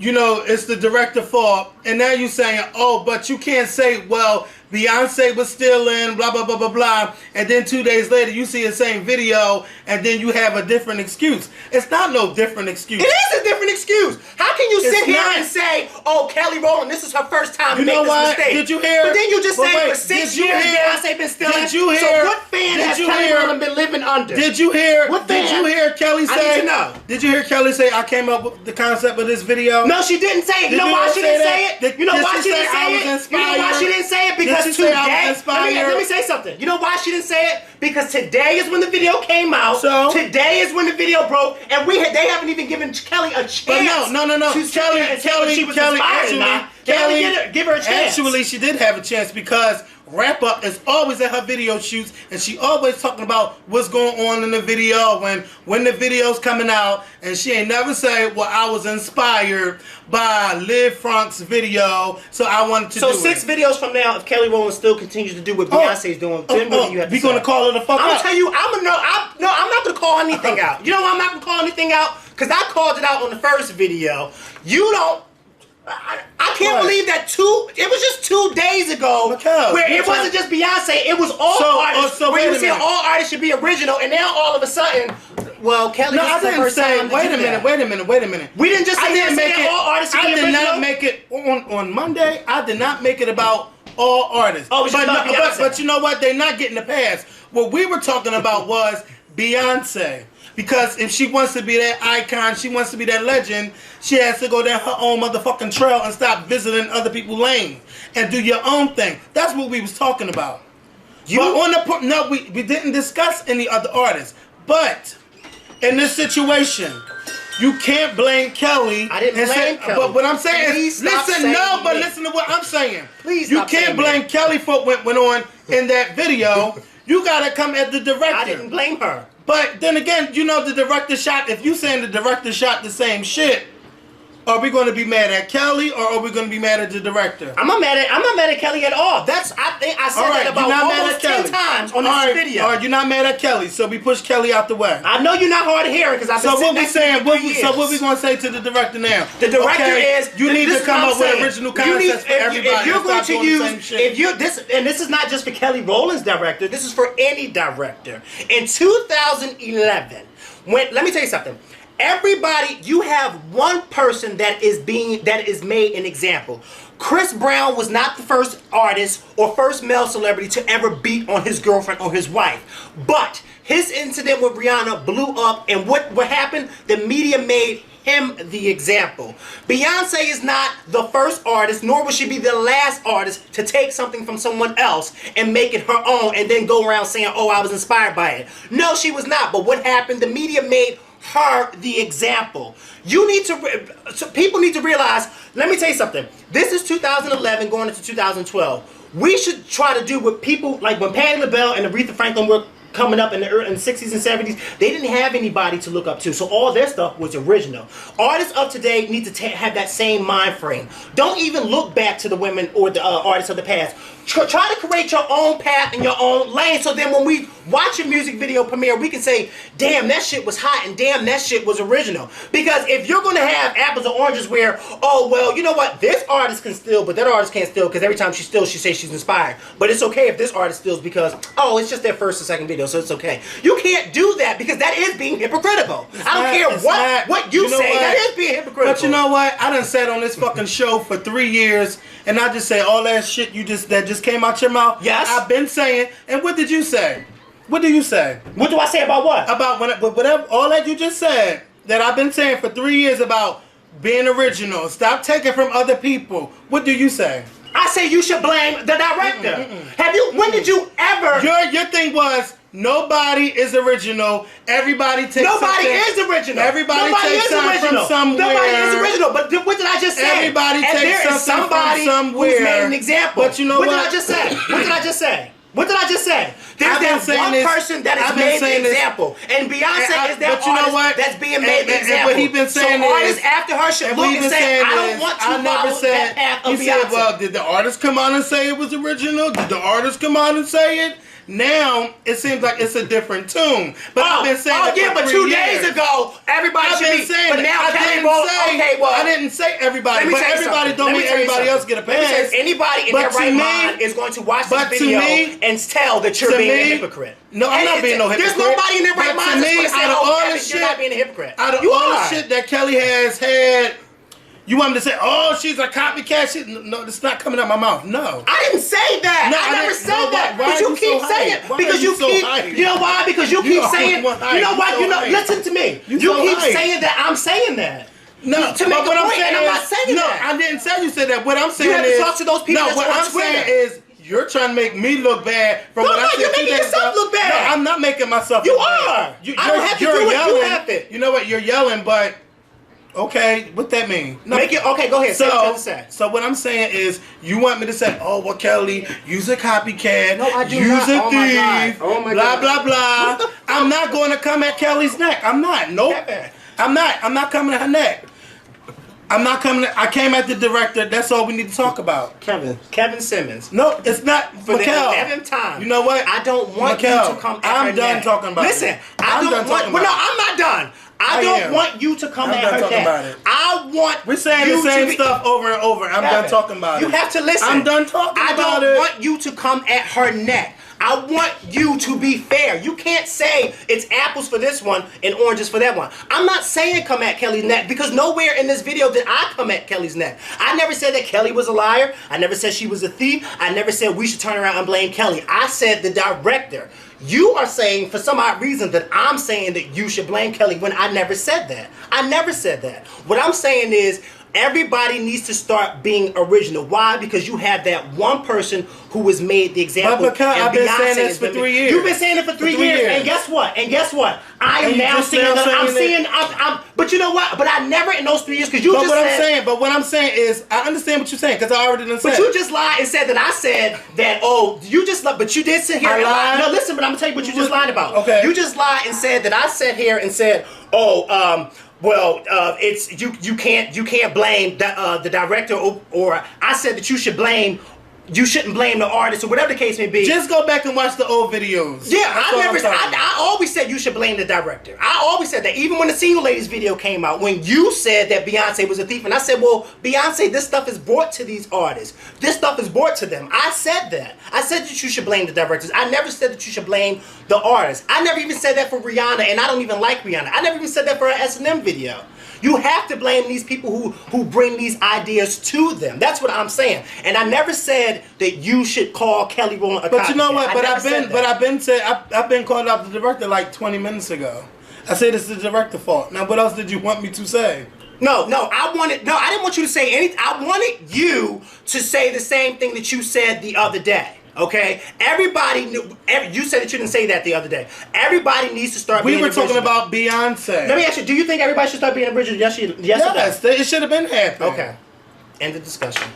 you know, it's the director's fault, and now you're saying, oh, but you can't say, well, Beyonce was still in, blah, blah, blah, blah, blah, and then 2 days later you see the same video, and then you have a different excuse. It's not no different excuse. It is a different excuse. How can you sit here not. and say, oh, Kelly Rowland, this is her first time to You make know this what? mistake? Did you hear? But then you just But say wait, for 6 did you years hear? Beyonce been stealing. Did you hear? So what fan Did has you Kelly hear? Rowland been living under? Did you hear? What Did fan? you hear Kelly say? I need to know. Did you hear Kelly say I came up with the concept of this video? No, she didn't say it. You Did know you why not she say didn't that? say it? Did- You know did why she she didn't say I say was it? You know why inspired? she didn't say it? Did Because she say I was today. inspired? Let me say something. You know why she didn't say it? Because today is when the video came out. So? Today is when the video broke, and they haven't even given Kelly a chance. But no. To sit there and say whether she was inspired or not. They haven't give her a chance. Actually, she did have a chance because Wrap Up is always at her video shoots, and she always talking about what's going on in the video when the video's coming out, and she ain't never say, well, I was inspired by Liv Frank's video, so I wanted to do it. So 6 videos from now, if Kelly Rowland still continues to do what Beyonce's doing, then what do you have to we say? gonna call it a fuck I'm up. gonna tell you, I'm not gonna call anything out. You know why I'm not gonna call anything out? Because I called it out on the first video. You don't. I can't What? believe that it was just 2 days ago Mikhail, where you're it wasn't just Beyonce, it was all artists. so where wait you a said minute. all artists should be original, and now all of a sudden, well, Kelly, No, this I is the didn't first say. time to Wait do a minute. that. Wait a minute. We didn't just I sit here and didn't say make that it. all artists should I be did original. not make it on Monday. I did not make it about all artists. Oh, it's just about Beyonce. but you know what? They're not getting the pass. What we were talking about was Beyonce. Because if she wants to be that icon, she wants to be that legend, she has to go down her own motherfucking trail and stop visiting other people's lane and do your own thing. That's what we was talking about. We didn't discuss any other artists. But in this situation, you can't blame Kelly. I didn't blame Kelly. But what I'm saying is, Please stop saying listen to what I'm saying. Please you stop can't saying blame that. Kelly for what went on in that video. You gotta come at the director. I didn't blame her. But then again, you know the director shot. If you saying the director shot the same shit, are we going to be mad at Kelly or are we going to be mad at the director? I'm not mad at Kelly at all. I think I said that about almost 10 times on this video. All right, you're not mad at Kelly, so we push Kelly out the way. I know you're not hard of hearing because I've been So what we saying? So So what we going to say to the director now? The director is you need this to is come what up I'm with saying. original You need- concepts for everybody. If you're and going stop to doing the same use, shit. and this is not just for Kelly Rowland's director. This is for any director. In 2011, let me tell you something. Everybody, you have one person that is made an example. Chris Brown was not the first artist or first male celebrity to ever beat on his girlfriend or his wife. But his incident with Rihanna blew up, and what happened? The media made him the example. Beyonce is not the first artist, nor will she be the last artist to take something from someone else and make it her own and then go around saying, oh, I was inspired by it. No, she was not. But what happened? The media made her the example. People need to realize, let me tell you something. This is 2011 going into 2012. We should try to do what people, like when Patti LaBelle and Aretha Franklin were coming up in the 60s and 70s, they didn't have anybody to look up to. So all their stuff was original. Artists of today need to have that same mind frame. Don't even look back to the women or the artists of the past. Try to create your own path and your own lane, so then when we watch a music video premiere, we can say, damn, that shit was hot, and damn, that shit was original. Because if you're going to have apples and oranges where, oh, well, you know what, this artist can steal, but that artist can't steal because every time she steals, she says she's inspired. But it's okay if this artist steals because, oh, it's just their first or second video, so it's okay. You can't do that because that is being hypocritical. I don't care what you say, that is being hypocritical. But you know what? I done sat on this fucking show for 3 years, and I just say all that shit that just came out your mouth. Yes. I've been saying. And what did you say? What do you say? What do I say about what? About whatever, all that you just said, that I've been saying for 3 years about being original. Stop taking from other people. What do you say? I say you should blame the director. When did you ever? Your thing was, nobody is original. Everybody takes Nobody something. is original. Everybody Nobody takes is something original. from somewhere. Nobody is original. But what did I just say? Everybody and takes there is something somebody from somewhere. who's made an example. But you know what? What did I just say? What did I just say? What did I just say? There's that one person that has made the example. And Beyonce is that artist that's being made the example. But he been saying so artists after her should look and say, I don't want to follow that path of Beyonce. He said, well, did the artist come on and say it was original? Did the artist come on and say it? Now it seems like it's a different tune. But I've been saying that yeah, for but 3 2 years. days ago, everybody I've should been be. saying But it. now I Kelly didn't won't. say, Okay, well, I didn't say everybody, let me but tell you everybody something. don't Let me mean tell you everybody something. else get a Let me tell you, pass. anybody in But their to right me- mind is going to watch this but to video me- and tell that you're to being a me- hypocrite. No, I'm And not being no hypocrite. There's nobody in their right But to mind that's me, going to say, out of "Oh, all Kevin, the you're not shit- being a hypocrite." Out of You all are. the shit that Kelly has had, you want me to say, "Oh, she's a copycat"? No, it's not coming out my mouth. No. I didn't say that. No, I I never didn't- said no, that. why But are you you keep so saying hyped? Why because are you you so keep. hyped? You know why? Because you You keep are saying. one hyped. You know You what? so You know. hyped. Listen to me. You You so keep hyped. saying that I'm saying that. No, To make but a what I'm point, saying and I'm is, not saying no, that. I didn't say you said that. What I'm saying have to is, talk to those people no, that's what on I'm saying Twitter. is, you're trying to make me look bad for what I said. you're 2 making days yourself ago. look bad. No, I'm not making myself. You look bad. are. I don't have to you're do it. You yelling. have it. You know what? You're yelling, but okay, what that mean? No. Make it okay. Go ahead. Say what you have to say. So what I'm saying is, you want me to say, "Oh, well, Kelly, use a copycat, No, I do use not. a Oh, my God. thief, Oh, my blah God. blah blah." What the fuck? I'm not going to come at Kelly's neck. I'm not. Nope. Kevin. I'm not. I'm not coming at her neck. I'm not coming. I came at the director. That's all we need to talk about. Kevin Simmons. No, it's not. For the Mikkel. 11th time. You know what? I don't want Mikkel, you to come at I'm her done neck. talking about Listen, it. I I'm don't done want. talking Well, no, about it. I'm not done. I I don't am. want you to come I'm at done her talking neck. about it. I want We're saying you the same to be, stuff over and over. I'm Kevin, done talking about it. You have to listen. I'm done talking I about don't it. want you to come at her neck. I want you to be fair. You can't say it's apples for this one and oranges for that one. I'm not saying come at Kelly's neck because nowhere in this video did I come at Kelly's neck. I never said that Kelly was a liar. I never said she was a thief. I never said we should turn around and blame Kelly. I said the director. You are saying for some odd reason that I'm saying that you should blame Kelly when I never said that. I never said that. What I'm saying is everybody needs to start being original. Why? Because you have that one person who has made the example. But because and I've been Beyonce saying this has for been- 3 years. You've been saying it for 3 years. And guess what? I am And you now just seeing now that I'm saying seeing. I'm. But you know what? But I never in those 3 years because you But just what said. I'm saying, what I'm saying is, I understand what you're saying because I already done said. But you just lied and said that I said that. Oh, you just lied. But you did sit here I and lie. lied? No, listen. But I'm gonna tell you what you just lied about. Okay. You just lied and said that I sat here and said, oh, well, it's you can't blame the director or I said that you shouldn't blame the artist or whatever the case may be. Just go back and watch the old videos. Yeah, That's all I'm talking about. I always said you should blame the director. I always said that. Even when the Single Ladies video came out, when you said that Beyonce was a thief, and I said, well, Beyonce, this stuff is brought to these artists. This stuff is brought to them. I said that. I said that you should blame the directors. I never said that you should blame the artists. I never even said that for Rihanna, and I don't even like Rihanna. I never even said that for her S&M video. You have to blame these people who bring these ideas to them. That's what I'm saying. And I never said that you should call Kelly Rowland a But you know copycat. what? I But never I've said been, that. I've been called out the director like 20 minutes ago. I said it's the director's fault. Now, what else did you want me to say? No, I didn't want you to say anything. I wanted you to say the same thing that you said the other day. Okay? Everybody knew. You said that you didn't say that the other day. Everybody needs to start being We were talking original. about Beyonce. Let me ask you, do you think everybody should start being original? Yes or Yes, it should have been happening. Okay. End of discussion.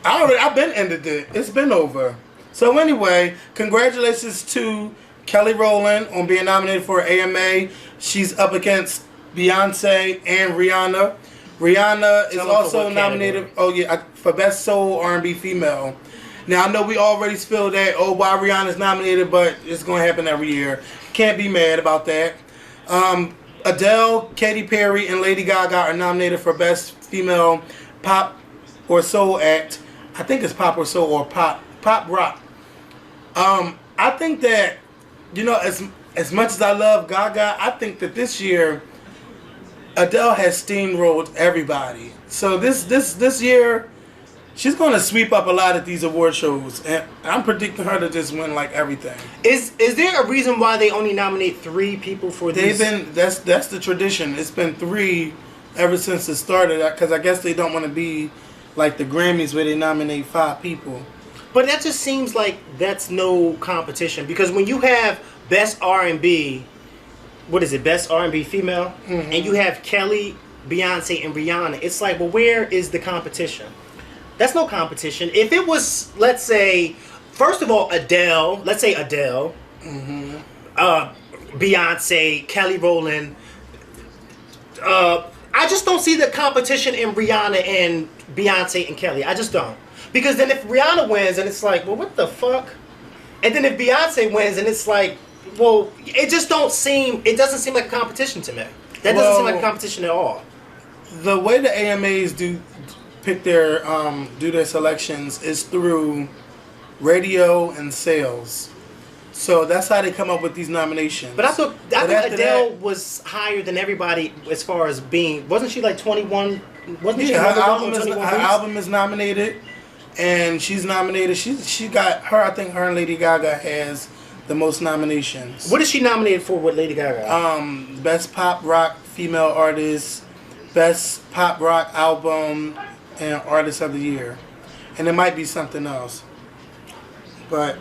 I've been ended it. It's been over. So anyway, congratulations to Kelly Rowland on being nominated for an AMA. She's up against Beyonce and Rihanna. Rihanna is Tell them for also what nominated. For Best Soul R&B Female. Now I know we already spilled that. Oh, why Rihanna's nominated, but it's going to happen every year. Can't be mad about that. Adele, Katy Perry, and Lady Gaga are nominated for Best Female Pop or Soul Act. I think it's pop or soul or pop rock. I think that, as much as I love Gaga, I think that this year Adele has steamrolled everybody. So this year she's going to sweep up a lot of these award shows, and I'm predicting her to just win like everything. Is there a reason why they only nominate 3 people for these? That's the tradition. It's been 3 ever since it started, because I guess they don't want to be like the Grammys where they nominate 5 people. But that just seems like that's no competition, because when you have Best R&B, what is it, Best R&B Female, and you have Kelly, Beyonce, and Rihanna, it's like, well, where is the competition? That's no competition. If it was, let's say, first of all, Adele, Beyonce, Kelly Rowland, I just don't see the competition in Rihanna and Beyonce and Kelly. I just don't. Because then if Rihanna wins, and it's like, well, what the fuck? And then if Beyonce wins, and it's like, well, it doesn't seem like a competition to me. That doesn't seem like a competition at all. The way the AMAs do their selections is through radio and sales. So that's how they come up with these nominations. But I thought Adele was higher than everybody as far as being. Wasn't she like 21? Wasn't she? Her her album is nominated, and she's nominated. She got her. I think her and Lady Gaga has the most nominations. What is she nominated for with Lady Gaga? Best pop rock female artist, best pop rock album, and artist of the year, and it might be something else. But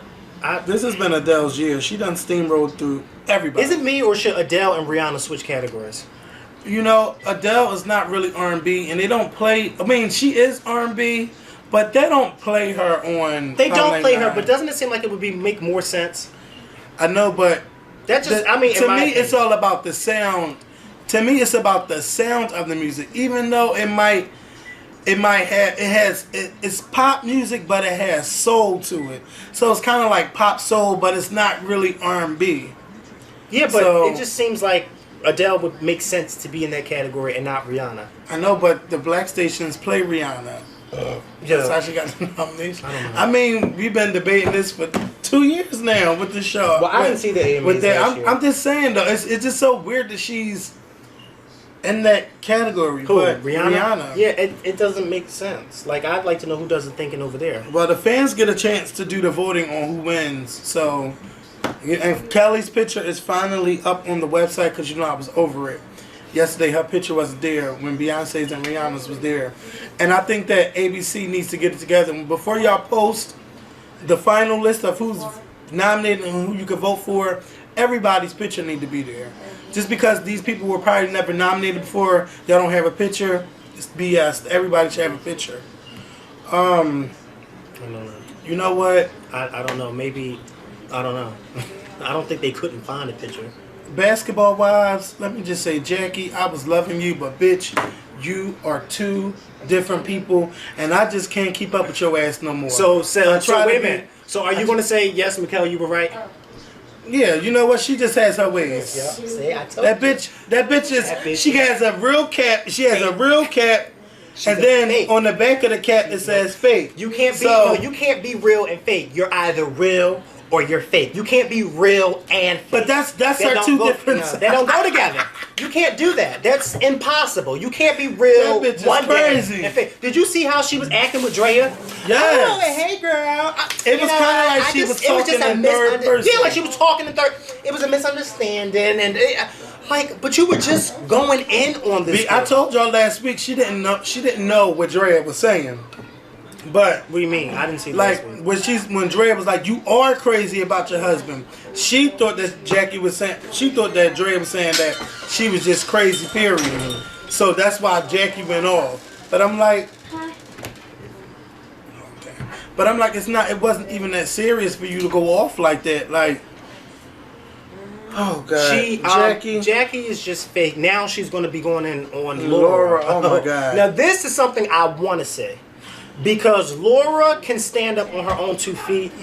this has been Adele's year. She done steamrolled through everybody. Is it me, or should Adele and Rihanna switch categories? You know, Adele is not really R&B, and they don't play. I mean, she is R&B, but they don't play her on. They don't play her, but doesn't it seem like it would make more sense? I know, but that just. to me, it's all about the sound. To me, it's about the sound of the music, even though it's pop music, but it has soul to it. So it's kind of like pop soul, but it's not really R&B. Yeah, but it just seems like Adele would make sense to be in that category and not Rihanna. I know, but the black stations play Rihanna. That's how she got the nomination. I mean, we've been debating this for 2 years now with the show. Well, I didn't see the AMAs last year. I'm just saying, though, it's just so weird that she's in that category. Who? But Rihanna? Yeah, it doesn't make sense. Like, I'd like to know who does the thinking over there. Well, the fans get a chance to do the voting on who wins. So, and Kelly's picture is finally up on the website because, you know, I was over it. Yesterday, her picture wasn't there when Beyonce's and Rihanna's was there. And I think that ABC needs to get it together. Before y'all post the final list of who's nominated and who you can vote for, everybody's picture need to be there. Just because these people were probably never nominated before, they don't have a picture, it's BS. Everybody should have a picture. I don't know. You know what? I don't know. Maybe, I don't know. I don't think they couldn't find a picture. Basketball wives, let me just say, Jackie, I was loving you, but bitch, you are two different people, and I just can't keep up with your ass no more. So wait a minute. So are you going to say, yes, Mikhail, you were right? Yeah, you know what? She just has her ways. Yeah. See, I told that bitch is. She has a real cap. She has a real cap, and then fake. On the back of the cap it says fake. You can't be real and fake. You're either real or you're fake. You can't be real and fake. But that's our two different. They don't go together. You can't do that. That's impossible. You can't be real that bitch one is crazy. day and fake. Did you see how she was acting with Drea? Yes. Oh, hey girl. It was kind of like she was talking in third person. Yeah, like she was talking in third. It was a misunderstanding, and but you were just going in on this. I told y'all last week she didn't know what Drea was saying. But what do you mean? I didn't see like when Drea was like, "You are crazy about your husband." She thought that Drea was saying that she was just crazy. Period. Mm-hmm. So that's why Jackie went off. But I'm like, okay. But I'm like, it wasn't even that serious for you to go off like that. Like, oh god, Jackie is just fake. Now she's going to be going in on Laura. Oh my god. Now this is something I want to say. Because Laura can stand up on her own 2 feet,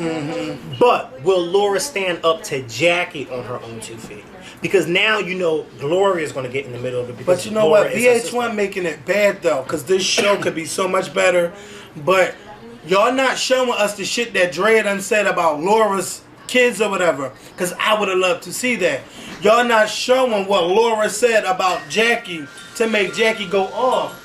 but will Laura stand up to Jackie on her own 2 feet? Because now you know Gloria is going to get in the middle of it. But you know what? VH1 making it bad though, because this show could be so much better. But y'all not showing us the shit that Dre done said about Laura's kids or whatever. Because I would have loved to see that. Y'all not showing what Laura said about Jackie to make Jackie go off.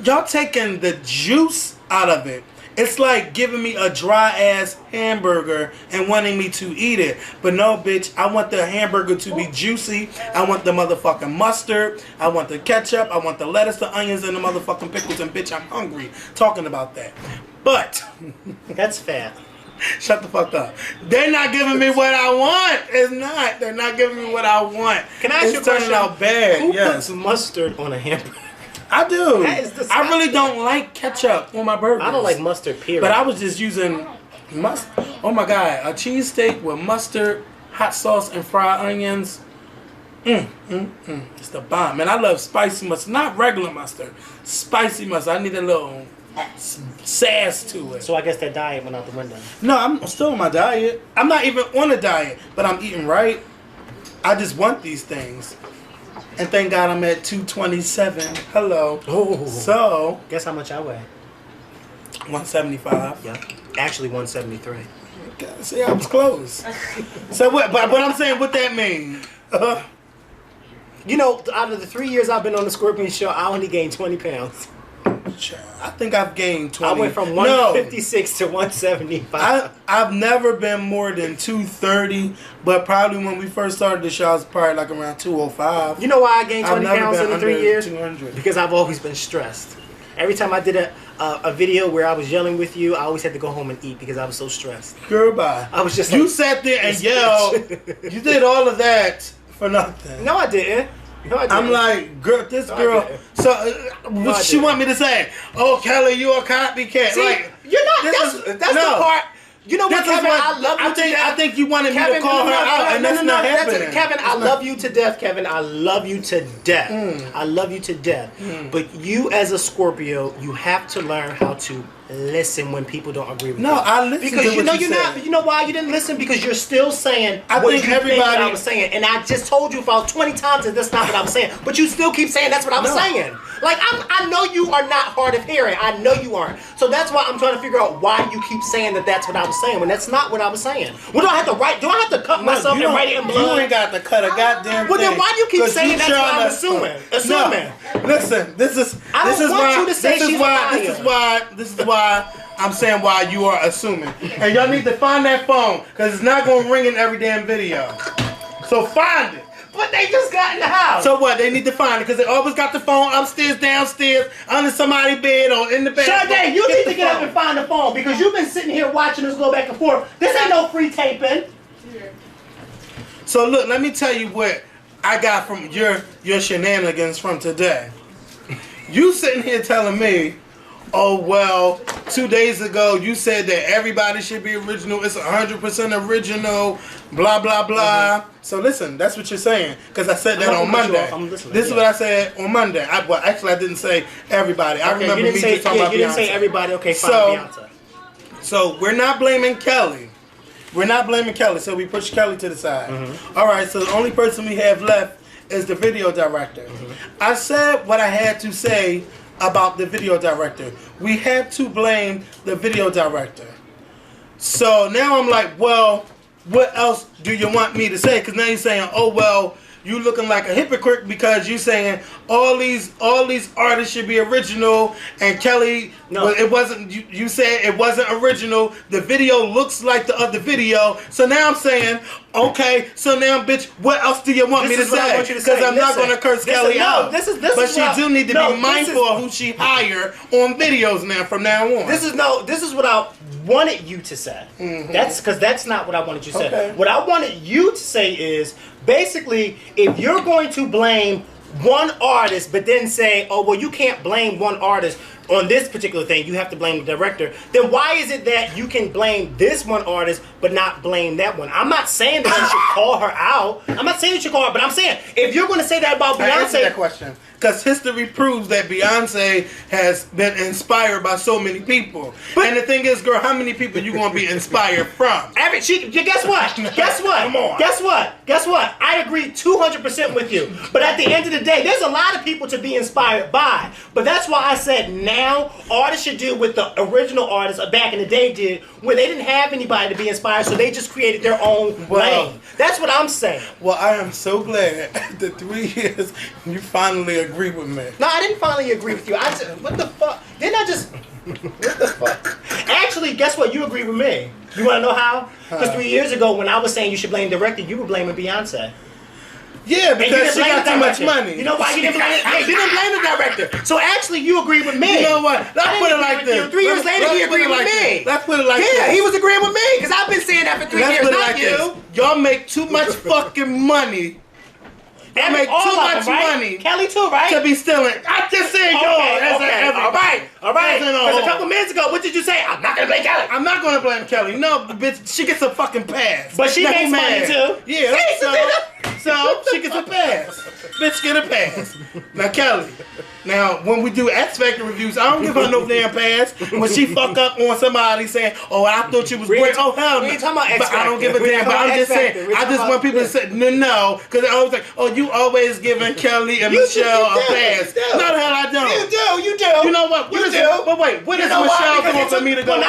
Y'all taking the juice out of it. It's like giving me a dry ass hamburger and wanting me to eat it. But no, bitch, I want the hamburger to be juicy. I want the motherfucking mustard. I want the ketchup. I want the lettuce, the onions, and the motherfucking pickles. And bitch, I'm hungry talking about that. But that's fat. Shut the fuck up. They're not giving me what I want. It's not. They're not giving me what I want. Can I ask you a question? It's turning out bad. Who yes. puts mustard on a hamburger? I do. I really don't like ketchup on my burgers. I don't like mustard, period. But I was just using mustard. Oh my god, a cheesesteak with mustard, hot sauce, and fried onions. It's the bomb. Man, I love spicy mustard. Not regular mustard. Spicy mustard. I need a little sass to it. So I guess that diet went out the window. No, I'm still on my diet. I'm not even on a diet, but I'm eating right. I just want these things. And thank God I'm at 227. Hello. Oh. So, Guess how much I weigh? 175. Yeah. Actually 173. See, I was close. So what? But I'm saying, what that mean? You know, out of the 3 years I've been on the Scorpion Show, I only gained 20 pounds. I think I've gained 20. I went from 156 to 175. I've never been more than 230, but probably when we first started the show, I was probably like around 205. You know why I gained 20 I've never pounds been in the 3 under years? 200. Because I've always been stressed. Every time I did a video where I was yelling with you, I always had to go home and eat because I was so stressed. Girl, bye. I was just You like, sat there and yelled. You did all of that for nothing. No, I didn't. No, I didn't. I'm like, girl, this No, I girl. didn't. So, No, I she didn't. want me to say, "Oh, Kelly, you a copycat." See, like, you're not. this That's no. the part. You know what, This is Kevin? what- I love you I think, to death. I think you wanted me Kevin, to call her out, and that's not happening. Kevin, I love you to death, Kevin. I love you to death. Mm. I love you to death. But you, as a Scorpio, you have to learn how to listen when people don't agree with you. No, I listen because to you what know you you're said. not. You know why you didn't listen? Because you're still saying I what think you everybody- think I was saying, and I just told you about 20 times that that's not what I was saying. But you still keep saying that's what I was No. saying. Like I know you are not hard of hearing. I know you aren't. So that's why I'm trying to figure out why you keep saying that that's what I was saying when that's not what I was saying. Well, do I have to write? Do I have to cut myself you and write it in You blood? ain't got to cut a goddamn Well, thing. then why do you keep 'Cause saying you that's what trying I'm to- assuming? No. Assuming. Listen, this is I don't this is want why you to say this is she's why a this is liar. why this is why I'm saying why you are assuming. And y'all need to find that phone because it's not gonna ring in every damn video. So find it. But they just got in the house. So what? They need to find it because they always got the phone upstairs, downstairs, under somebody's bed, or in the bathroom. Sade, you need to get up phone. and find the phone because you've been sitting here watching us go back and forth. This ain't no free taping. So look, let me tell you what I got from your shenanigans from today. You sitting here telling me, oh well, 2 days ago you said that everybody should be original. It's 100% original. Blah blah blah. So listen, that's what you're saying because I said that I'm on gonna cut you Monday. off. I'm listening, This is yeah. what I said on Monday. Well, actually, I didn't say everybody. I Okay, remember you didn't me say just talking about you didn't Beyonce. say everybody. Okay, fine, So- Beyonce. So we're not blaming Kelly. We're not blaming Kelly. So we push Kelly to the side. All right. So the only person we have left is the video director. I said what I had to say about the video director. We had to blame the video director. So now I'm like, well, what else do you want me to say? Because now you're saying, oh well, you looking like a hypocrite because you saying all these artists should be original and Kelly, No. well, it wasn't. You said it wasn't original. The video looks like the other video. So now I'm saying, okay. So now, bitch, what else do you want me to This is what I say? want you to Because say. I'm not Listen, going to curse listen, Kelly no, out. this but is she what- do need to no, be this mindful is- of who she hire on videos now from now on. This is what I wanted you to say. That's because that's not what I wanted you to say. Okay. What I wanted you to say is basically if you're going to blame one artist, but then say, oh well, you can't blame one artist on this particular thing. You have to blame the director. Then why is it that you can blame this one artist but not blame that one? I'm not saying that you should call her out. I'm not saying you should call her, but I'm saying if you're going to say that about I answered that Beyonce. question because history proves that Beyonce has been inspired by so many people. And the thing is, girl, how many people you gonna be inspired from? Guess what? Guess what? Come on. Guess what? Guess what? I agree 200% with you. But at the end of the day, there's a lot of people to be inspired by. But that's why I said now artists should do what the original artists back in the day did, where they didn't have anybody to be inspired, so they just created their own Well- lane. That's what I'm saying. Well, I am so glad after 3 years you finally agree with me. No, I didn't finally agree with you. I just, what the fuck? Didn't I just? What the fuck? Actually, guess what? You agree with me. You want to know how? Because 3 years ago, when I was saying you should blame the director, you were blaming Beyonce. Yeah, And you because didn't she blame got the too much director. money. You know why you didn't blame? Yeah, you didn't blame the director. So actually, you agree with me. You know what? I Let's didn't put it agree like with this. you. 3 years later, he Let's put agreed it with like me. this. Let's put it like this. Yeah, he was agreeing with me because I've been saying that for 3 Let's years, put it not like you. this. Y'all make too much fucking money. Y'all make All too of much them, right? money Kelly too, right? to be stealing. I just said y'all. That's okay. everybody. All right. That's in a Because a whole. couple minutes ago, what did you say? I'm not gonna blame Kelly. I'm not gonna blame Kelly. No, bitch, she gets a fucking pass. But she Now, makes who money mad? too. Yeah, See, so she gets a pass. Bitch, get a pass. Now, Kelly, Now, when we do X Factor reviews, I don't give her no damn pass. When she fuck up on somebody saying, "Oh, I thought you was great," oh hell no. We ain't talking about X But I don't Factor. give a damn. But I'm just saying, I just want people to say no, because I always like, "Oh, you always giving Kelly and Michelle a pass." No, the hell I don't. You do. You know what? What is it? But wait, what is know why? Michelle Because doing for me to go? Well, no,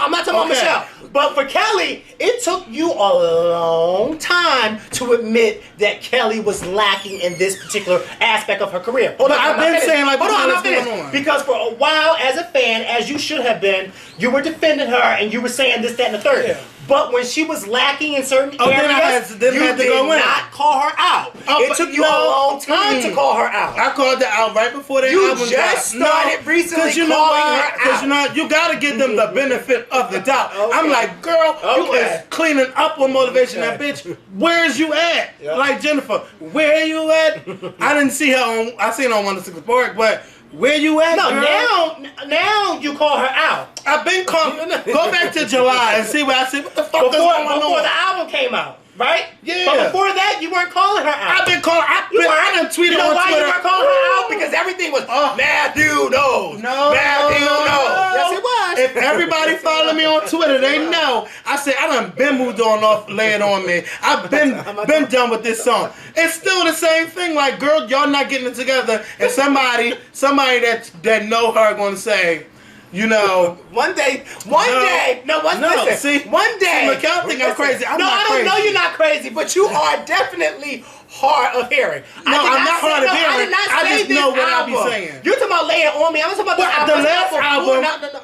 I'm not talking about Michelle. But for Kelly, it took you a long time to admit that Kelly was lacking in this particular aspect of her career. Hold on, I've been saying like, hold on, I'm not going finished. on. Because for a while, as a fan, as you should have been, you were defending her and you were saying this, that, and the third. Yeah. But when she was lacking in certain then I areas, had to you go did in. not call her out. Oh, It but took you a long time to call her out. I called her out right before that You album just dropped. started recently Because you know calling why? her Because out. you know, you gotta give them the benefit of the doubt. I'm like, girl, you Okay. is cleaning up on motivation. That bitch, where's you at? Yeah. Like Jennifer, where you at? I didn't see her on. I seen her on 106 Park, but where you at? No, girl? now you call her out. I've been calling. Go back to July and see what I said. What the fuck is Before going on? the album came out, right? Yeah. But before that, you weren't calling her out. I've been calling. I done tweeted You know on why Twitter. you weren't calling her out? Because everything was Matthew knows. No, Matthew knows. Yes, it was. If everybody follow me on Twitter, they know. I said I done been moved on off, lay it on me. I've been done with this song. It's still the same thing. Like, girl, y'all not getting it together, and somebody that know her gonna say, you know. One day. Listen, Mikhail think I'm crazy. I'm not I don't crazy. know you're not crazy, but you are definitely hard of hearing. No, I'm not hard of hearing. I did not I say just this know what I album. be saying. You're talking about Lay It On Me. I'm talking about But the last album, No.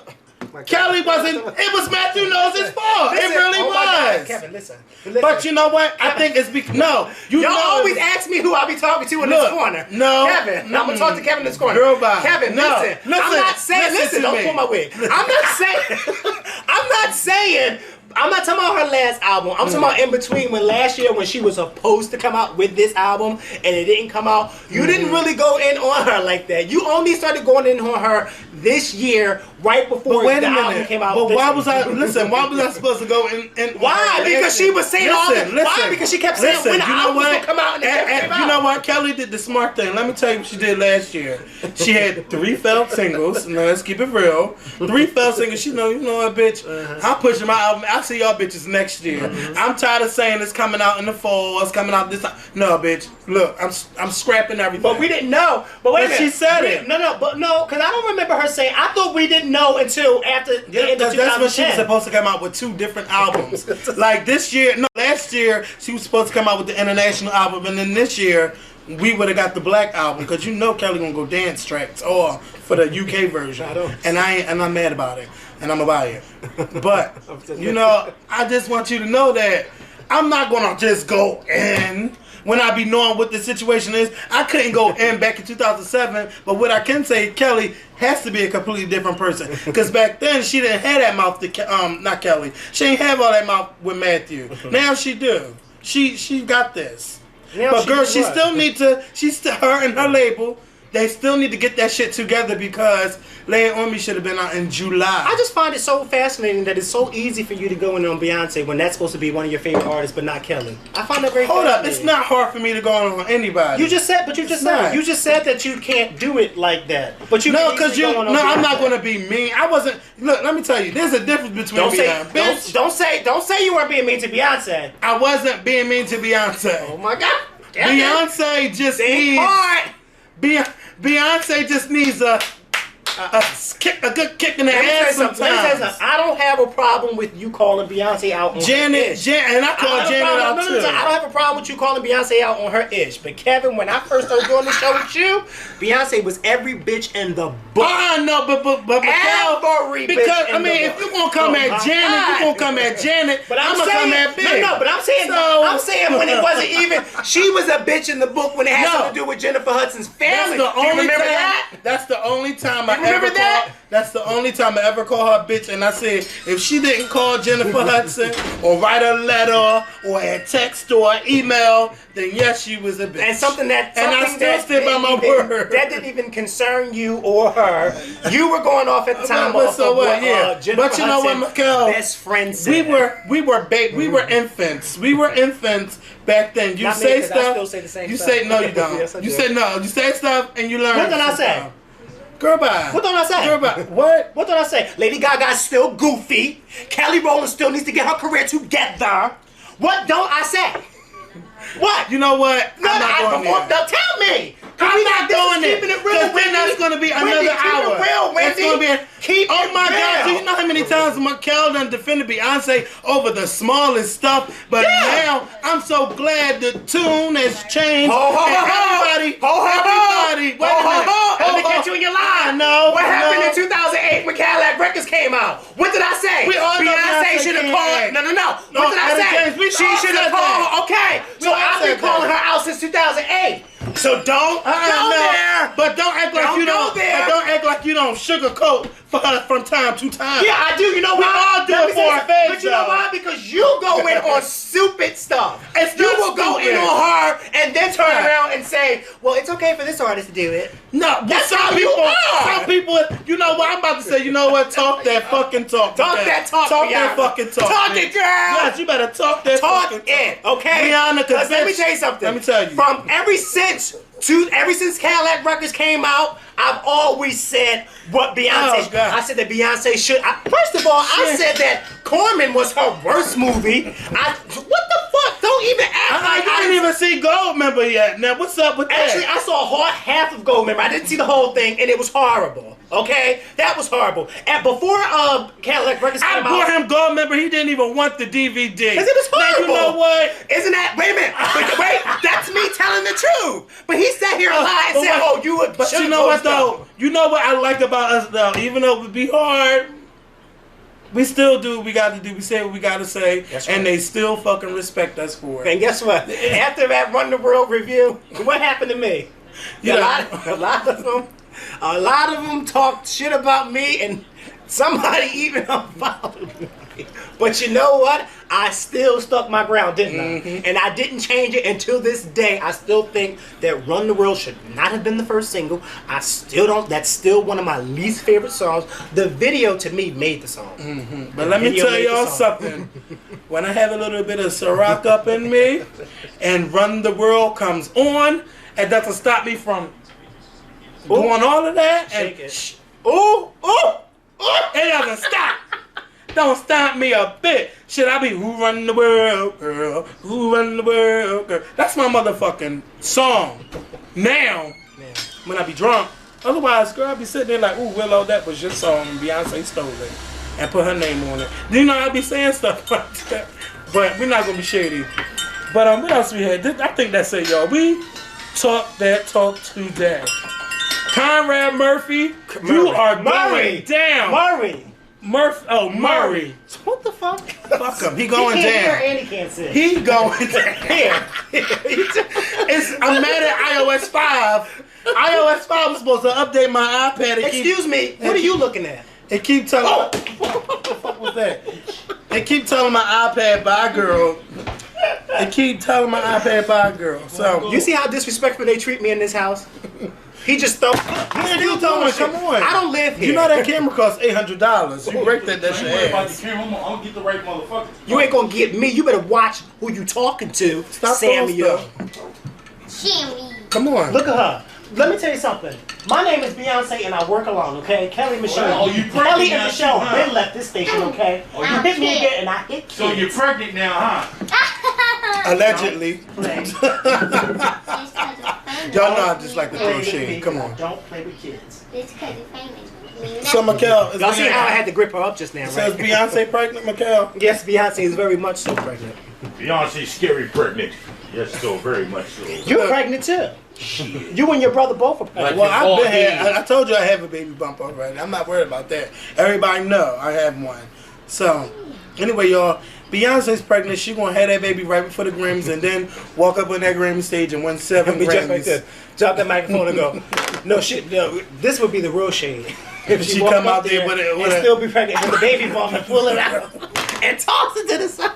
Kelly wasn't. It was Matthew Knowles' fault. It really oh my God, was. Kevin, listen. But you know what? I think it's because no. Y'all always ask me who I be talking to in this corner. No. Kevin. I'm gonna talk to Kevin in this corner. Girl, bye. Kevin, No. listen. I'm Listen. not saying. Listen to Don't me. pull my wig. I'm not talking about her last album. I'm talking about in between when last year when she was supposed to come out with this album and it didn't come out. You didn't really go in on her like that. You only started going in on her this year, right before the album came out. But why was I? Listen, why was I supposed to go in? Why? Because she was saying all that. Why? Because she kept saying when the album was gonna come out and it never came out. You know what? Kelly did the smart thing. Let me tell you what she did last year. She had 3 failed singles. Now let's keep it real. 3 failed singles. You know what, bitch? I'm pushing my album. I'll see y'all bitches next year. I'm tired of saying it's coming out in the fall. It's coming out this time. No, bitch. Look, I'm scrapping everything. But we didn't know. But wait a minute. She said it. No, because I don't remember her saying. I thought we didn't know until after the end of 2010. That's when she was supposed to come out with 2 different albums. Like this year, no, last year she was supposed to come out with the international album, and then this year we would have got the black album because you know Kelly gonna go dance tracks or for the UK version. And I'm mad about it, and I'm gonna buy it. But you know, I just want you to know that I'm not gonna just go in. When I be knowing what the situation is, I couldn't go in back in 2007. But what I can say, Kelly has to be a completely different person. Because back then she didn't have that mouth. Not Kelly. She ain't have all that mouth with Matthew. Now she do. She got this. But girl, she still need to. Her and her label. They still need to get that shit together because Lay It On Me should have been out in July. I just find it so fascinating that it's so easy for you to go in on Beyonce when that's supposed to be one of your favorite artists, but not Kelly. I find that very fascinating. Hold up, it's not hard for me to go on anybody. You just said that you can't do it like that. But you because I'm not going to be mean. I wasn't. Look, let me tell you, there's a difference between don't say you weren't being mean to Beyonce. I wasn't being mean to Beyonce. Oh my God, Beyonce just needs. Beyonce just needs a good kick in the ass sometimes. I don't have a problem with you calling Beyonce out on Janet, and I call Janet out too. I don't have a problem with you calling Beyonce out on her ish. But Kevin, when I first started doing the show with you, Beyonce was every bitch in the book. No, but every because bitch I mean, if you're gonna come at Janet, but I'm gonna come at bitch. No, but I'm saying when it wasn't even, she was a bitch in the book when it had something to do with Jennifer Hudson's family. That's the only time I Remember ever that? called. That's the only time I ever call her bitch. And I said, if she didn't call Jennifer Hudson or write a letter or a text or an email, then yes, she was a bitch. And something that I still stand by my word. That didn't even concern you or her. You were going off at the time But of so what? what Yeah. Jennifer But you know what, Hudson, Mikkel? best friend said. We were infants. We were infants back then. You Not me, say 'cause I stuff. still say the same you stuff. say no, you don't. Yes, I you do. say no. You say stuff and you learn. What did I say? sometimes. Girl, bye. What don't I say? Girl, bye. What? What did I say? Lady Gaga's still goofy. Kelly Rowland still needs to get her career together. What don't I say? What? You know what? No, I'm not going there. now tell me. I'm not going there. Keeping it real, Because then Wendy. that's going to be Wendy, another keep hour. it real, That's Wendy. going to be. Keep Oh it my God! real. Do you know how many times Mikkel done defended Beyonce over the smallest stuff? But now I'm so glad the tune has changed. Ho, ho, and ho, ho. everybody, Ho, ho, ho. everybody. Wait a minute. Let me catch you in your lie. No. What happened in 2008 when Cadillac Records came out? What did I say? We all know Beyonce should have came called. out. No. What did I Etta say? James, we She all should said have called. that. Okay. We So all I've been said calling that. her out since 2008. So don't go No, there. but don't act like Don't you go don't. there. But don't act like you don't sugarcoat for her from time to time. Yeah, I do. You know We why? all do Let it me for say our something. fans, But you know though. why? Because you go in on stupid stuff. It's You not will go in stupid. on her and then turn Yeah. around and say, "Well, it's okay for this artist to do it." No, but That's some how you people, are. some people, you know what I'm about to say. You know what? Talk that fucking talk. Talk Mikkel. that talk, Talk Rihanna. that fucking talk. Talk bitch. it, girl. Yes, you better talk that Talk fucking it, talk. okay? Rihanna, 'cause let me bitch, tell you something. let me tell you. From ever since Cadillac Records came out, I've always said what Beyonce. Oh, God. I said that Beyonce should. First of all, I Shit. said that Corman was her worst movie. What the fuck? Don't even act like I didn't even see Gold Member yet. Now, what's up with Actually, that? I saw half of Gold Member. I didn't see the whole thing, and it was horrible. Okay, that was horrible. And before Cadillac Records I came bought out, him Gold Member. He didn't even want the DVD. because it was horrible. Now, you know what? Isn't that? Wait a minute. Wait, that's me telling the truth. But he sat here and lied and But said, wait, "Oh, you would." But you know what though? You know what I like about us though? Even though it would be hard, we still do what we got to do. We say what we got to say, That's right. and they still fucking respect us for it. And guess what? After that Run the World review, what happened to me? You a know- lot of them talked shit about me, and somebody even unfollowed me. But you know what? I still stuck my ground, didn't I? And I didn't change it until this day. I still think that Run the World should not have been the first single. I still don't. That's still one of my least favorite songs. The video to me made the song. But let me Video tell made the y'all song. something. When I have a little bit of Ciroc up in me, and Run the World comes on, it doesn't stop me from doing all of that. Shake And it. Ooh, ooh, ooh. it doesn't stop. Don't stop me a bit. Should I be Who Run the World, girl? Who Run the World, girl? That's my motherfucking song. Now, when I be drunk. Otherwise, girl, I be sitting there like, ooh, Willow, that was your song. And Beyonce stole it and put her name on it. Do you know I be saying stuff like that? But we're not gonna be shady. But what else we had? I think that's it, y'all. We talk that talk today. Conrad Murphy, you are going down. Murray. What the fuck? Fuck him. He going he can't down. hear and he can't see. He going down. Here. I'm mad at iOS 5. iOS 5 was supposed to update my iPad. Excuse me. What are you looking at? It keep telling. What the fuck was that? They keep telling my iPad bye girl. They keep telling my iPad bye girl. So You see how disrespectful they treat me in this house? He just throw. Man, you doing? Come on. I don't live here. You know that camera costs $800. You break that Don't shit worry about ass. the camera. I'm gonna get the right motherfucker. You ain't gonna get me. You better watch who you talking to, Stop throwing Samuel. stuff. Come on. Look at her. Let me tell you something. My name is Beyonce and I work alone, okay? Kelly Michelle. Oh, you pregnant Kelly now and Michelle too, huh? been left this station, okay? Oh, You you hit me again and I hit you. So you're pregnant now, huh? Allegedly. Play. Y'all know I just like to Play throw with shade. kids. Come on. Don't play with kids. So, Mikkel, Y'all see how I had to grip her up just now, So is right? Beyonce pregnant, Mikkel? Yes, Beyonce is very much so pregnant. Beyonce's scary pregnant. Yes, so very much so. You're pregnant too. Shit. You and your brother both are pregnant. Well, I've been Like had. I told you I have a baby bump already. I'm not worried about that. Everybody know I have one. So, anyway, y'all, Beyonce's pregnant. She gonna have that baby right before the Grammys, and then walk up on that Grammy stage and win 7 Be just like Grammys. this. Drop that microphone and go. No shit. No, this would be the real shade. If She walk come up out there with and a still be pregnant with the baby bump and pull it out and toss it to the side.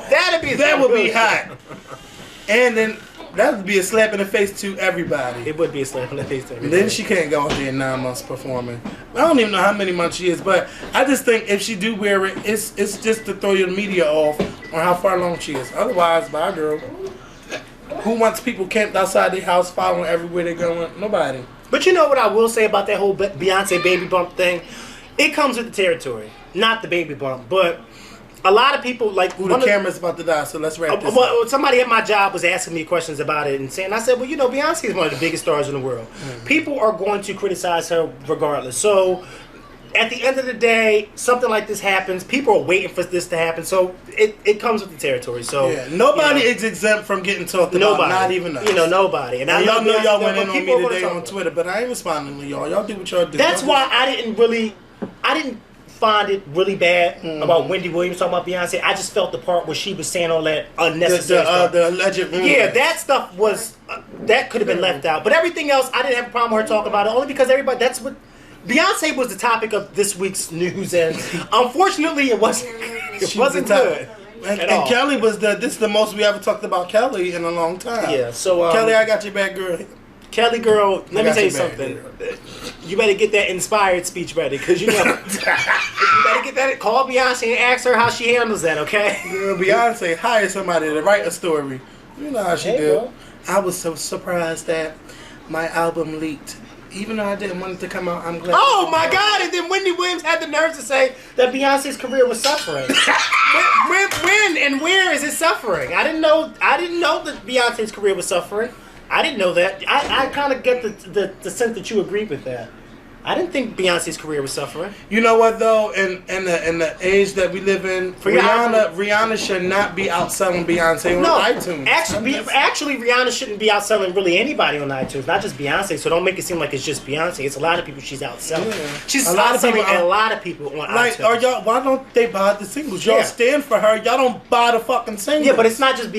That'd be That would be real hot. And then that would be a slap in the face to everybody. It would be a slap in the face to And everybody. then she can't go out there in 9 months performing. I don't even know how many months she is, but I just think if she do wear it, it's just to throw your media off on how far along she is. Otherwise, bye girl. Who wants people camped outside their house following everywhere they're going? Nobody. But you know what I will say about that whole Beyonce baby bump thing? It comes with the territory. Not the baby bump, but a lot of people like Ooh, the camera's about to die, so let's wrap this up. well, somebody at my job was asking me questions about it and saying, I said, well, you know, Beyonce is one of the biggest stars in the world. People are going to criticize her regardless. So at the end of the day, something like this happens. People are waiting for this to happen. So it comes with the territory. So Yeah, nobody you know, is exempt from getting talked about. nobody, Not even us. You know, nobody. And I Y'all know love y'all Beyonce, went but in on people are me gonna today talk on about it. Twitter, but I ain't responding to y'all. Y'all do what y'all do. That's why I didn't find it really bad about Wendy Williams talking about Beyonce. I just felt the part where she was saying all that unnecessary stuff. the alleged rumors. Yeah, that stuff was that could have been left out. But everything else, I didn't have a problem with her talking about it. Only because everybody. That's what Beyonce was the topic of this week's news, and unfortunately, it wasn't. It She wasn't was the good. And at all. Kelly was this is the most we ever talked about Kelly in a long time. Yeah. So Kelly, I got your back, girl. Kelly girl, let me got tell you your back, something. You better get that inspired speech ready, because you know you better get that. Call Beyonce and ask her how she handles that. Okay. Girl, Beyonce hired somebody to write a story. You know how she Hey, did. girl. I was so surprised that my album leaked. Even though I didn't want it to come out, I'm glad. Oh my God! And then Wendy Williams had the nerve to say that Beyonce's career was suffering. when and where is it suffering? I didn't know that Beyonce's career was suffering. I didn't know that. I kind of get the sense that you agreed with that. I didn't think Beyonce's career was suffering. You know what though? In the age that we live in, For your Rihanna should not be outselling Beyonce on iTunes. Actually, Rihanna shouldn't be outselling really anybody on iTunes, not just Beyonce. So don't make it seem like it's just Beyonce. It's a lot of people she's outselling. Yeah. She's A lot of people outselling a lot of people on like, iTunes. why don't they buy the singles? Y'all Yeah. stand for her. Y'all don't buy the fucking singles. Yeah, but it's not just